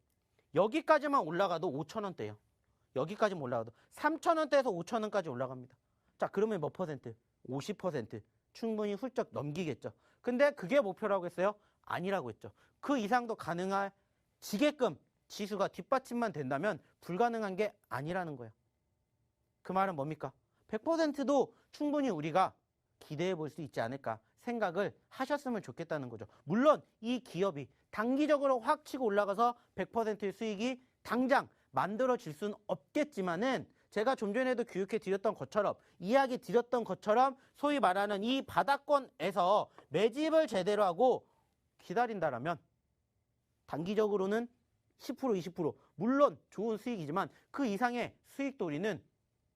5,000원대예요. 여기까지만 올라가도 3,000원대에서 5,000원까지 올라갑니다. 자, 그러면 몇 퍼센트? 50% 충분히 훌쩍 넘기겠죠. 근데 그게 목표라고 했어요? 아니라고 했죠. 그 이상도 가능하지게끔 지수가 뒷받침만 된다면 불가능한 게 아니라는 거예요. 그 말은 뭡니까? 100%도 충분히 우리가 기대해 볼 수 있지 않을까 생각을 하셨으면 좋겠다는 거죠. 물론 이 기업이 단기적으로 확 치고 올라가서 100%의 수익이 당장 만들어질 수는 없겠지만은 제가 좀 전에도 교육해 드렸던 것처럼 이야기 드렸던 것처럼 소위 말하는 이 바닥권에서 매집을 제대로 하고 기다린다라면 단기적으로는 10%, 20% 물론 좋은 수익이지만 그 이상의 수익도 우리는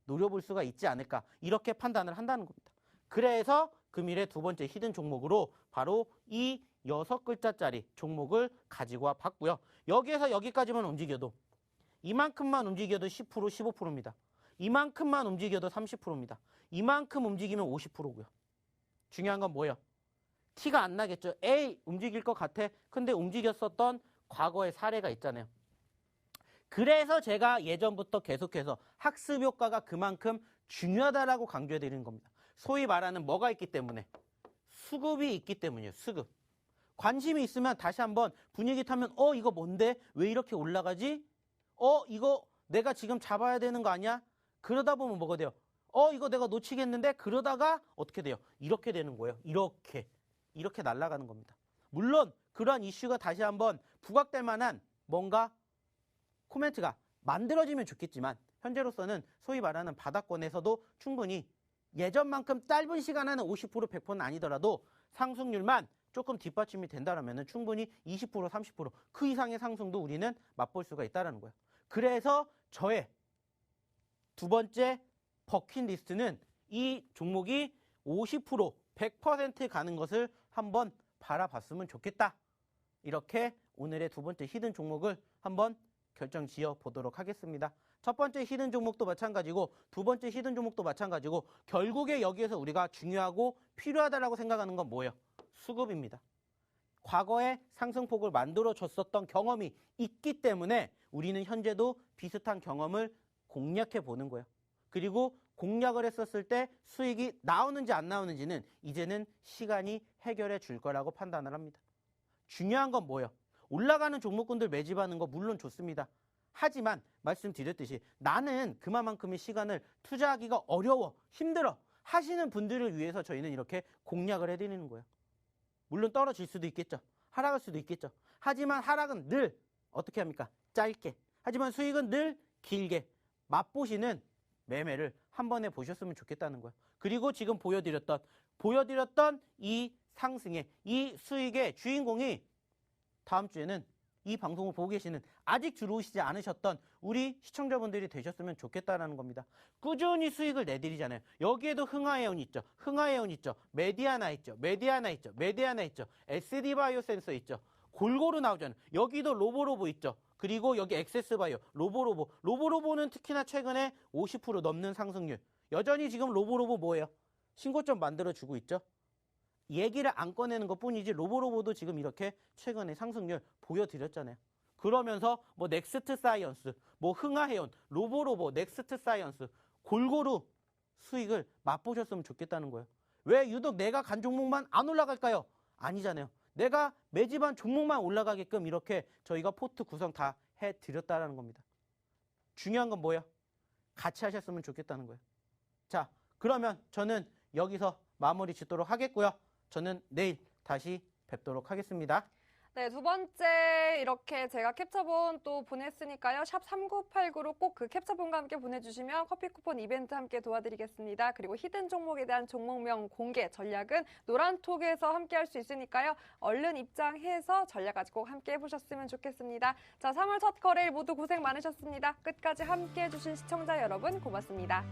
노려볼 수가 있지 않을까 이렇게 판단을 한다는 겁니다. 그래서 금일의 두 번째 히든 종목으로 바로 이 6글자짜리 종목을 가지고 와 봤고요. 여기에서 여기까지만 움직여도 이만큼만 움직여도 10%, 15%입니다. 이만큼만 움직여도 30%입니다. 이만큼 움직이면 50%고요. 중요한 건 뭐예요? 티가 안 나겠죠. 에이, 움직일 것 같아. 근데 움직였었던 과거의 사례가 있잖아요. 그래서 제가 예전부터 계속해서 학습 효과가 그만큼 중요하다라고 강조해 드리는 겁니다. 소위 말하는 뭐가 있기 때문에? 수급이 있기 때문이에요. 수급. 관심이 있으면 다시 한번 분위기 타면 이거 뭔데? 왜 이렇게 올라가지? 이거 내가 지금 잡아야 되는 거 아니야? 그러다 보면 뭐가 돼요? 이거 내가 놓치겠는데? 그러다가 어떻게 돼요? 이렇게 되는 거예요. 이렇게 날아가는 겁니다. 물론 그러한 이슈가 다시 한번 부각될 만한 뭔가 코멘트가 만들어지면 좋겠지만 현재로서는 소위 말하는 바닥권에서도 충분히 예전만큼 짧은 시간 안에 50%, 100%는 아니더라도 상승률만 조금 뒷받침이 된다면 충분히 20%, 30% 그 이상의 상승도 우리는 맛볼 수가 있다는 거예요. 그래서 저의 두 번째 버킷리스트는 이 종목이 50%, 100% 가는 것을 한번 바라봤으면 좋겠다. 이렇게 오늘의 두 번째 히든 종목을 한번 결정 지어 보도록 하겠습니다. 첫 번째 히든 종목도 마찬가지고 두 번째 히든 종목도 마찬가지고 결국에 여기에서 우리가 중요하고 필요하다라고 생각하는 건 뭐예요? 수급입니다. 과거에 상승폭을 만들어줬었던 경험이 있기 때문에 우리는 현재도 비슷한 경험을 공략해 보는 거예요. 그리고 공략을 했었을 때 수익이 나오는지 안 나오는지는 이제는 시간이 해결해 줄 거라고 판단을 합니다. 중요한 건 뭐예요? 올라가는 종목군들 매집하는 거 물론 좋습니다. 하지만 말씀드렸듯이 나는 그만큼의 시간을 투자하기가 어려워, 힘들어 하시는 분들을 위해서 저희는 이렇게 공략을 해드리는 거예요. 물론 떨어질 수도 있겠죠. 하락할 수도 있겠죠. 하지만 하락은 늘 어떻게 합니까? 짧게. 하지만 수익은 늘 길게 맛보시는 매매를 한 번에 보셨으면 좋겠다는 거예요. 그리고 지금 보여드렸던 이 상승의 이 수익의 주인공이 다음 주에는 이 방송을 보고 계시는 아직 들어오시지 않으셨던 우리 시청자분들이 되셨으면 좋겠다라는 겁니다. 꾸준히 수익을 내드리잖아요. 여기에도 흥하해온 있죠. 메디아나 있죠. SD바이오센서 있죠. 골고루 나오잖아요. 여기도 로보로보 있죠. 그리고 여기 엑세스바이오, 로보로보는 특히나 최근에 50% 넘는 상승률. 여전히 지금 로보로보 뭐예요? 신고점 만들어주고 있죠. 얘기를 안 꺼내는 것 뿐이지 로보로보도 지금 이렇게 최근에 상승률 보여드렸잖아요. 그러면서 뭐 넥스트 사이언스, 뭐 흥하해온, 로보로보, 넥스트 사이언스 골고루 수익을 맛보셨으면 좋겠다는 거예요. 왜 유독 내가 간 종목만 안 올라갈까요? 아니잖아요. 내가 매집한 종목만 올라가게끔 이렇게 저희가 포트 구성 다 해드렸다는 겁니다. 중요한 건 뭐예요? 같이 하셨으면 좋겠다는 거예요. 자, 그러면 저는 여기서 마무리 짓도록 하겠고요. 저는 내일 다시 뵙도록 하겠습니다. 네, 두 번째 이렇게 제가 캡처본 또 보냈으니까요. 샵 3989로 꼭 그 캡처본과 함께 보내주시면 커피 쿠폰 이벤트 함께 도와드리겠습니다. 그리고 히든 종목에 대한 종목명 공개 전략은 노란톡에서 함께 할 수 있으니까요. 얼른 입장해서 전략 가지고 함께 해보셨으면 좋겠습니다. 자, 3월 첫 거래일 모두 고생 많으셨습니다. 끝까지 함께 해주신 시청자 여러분 고맙습니다.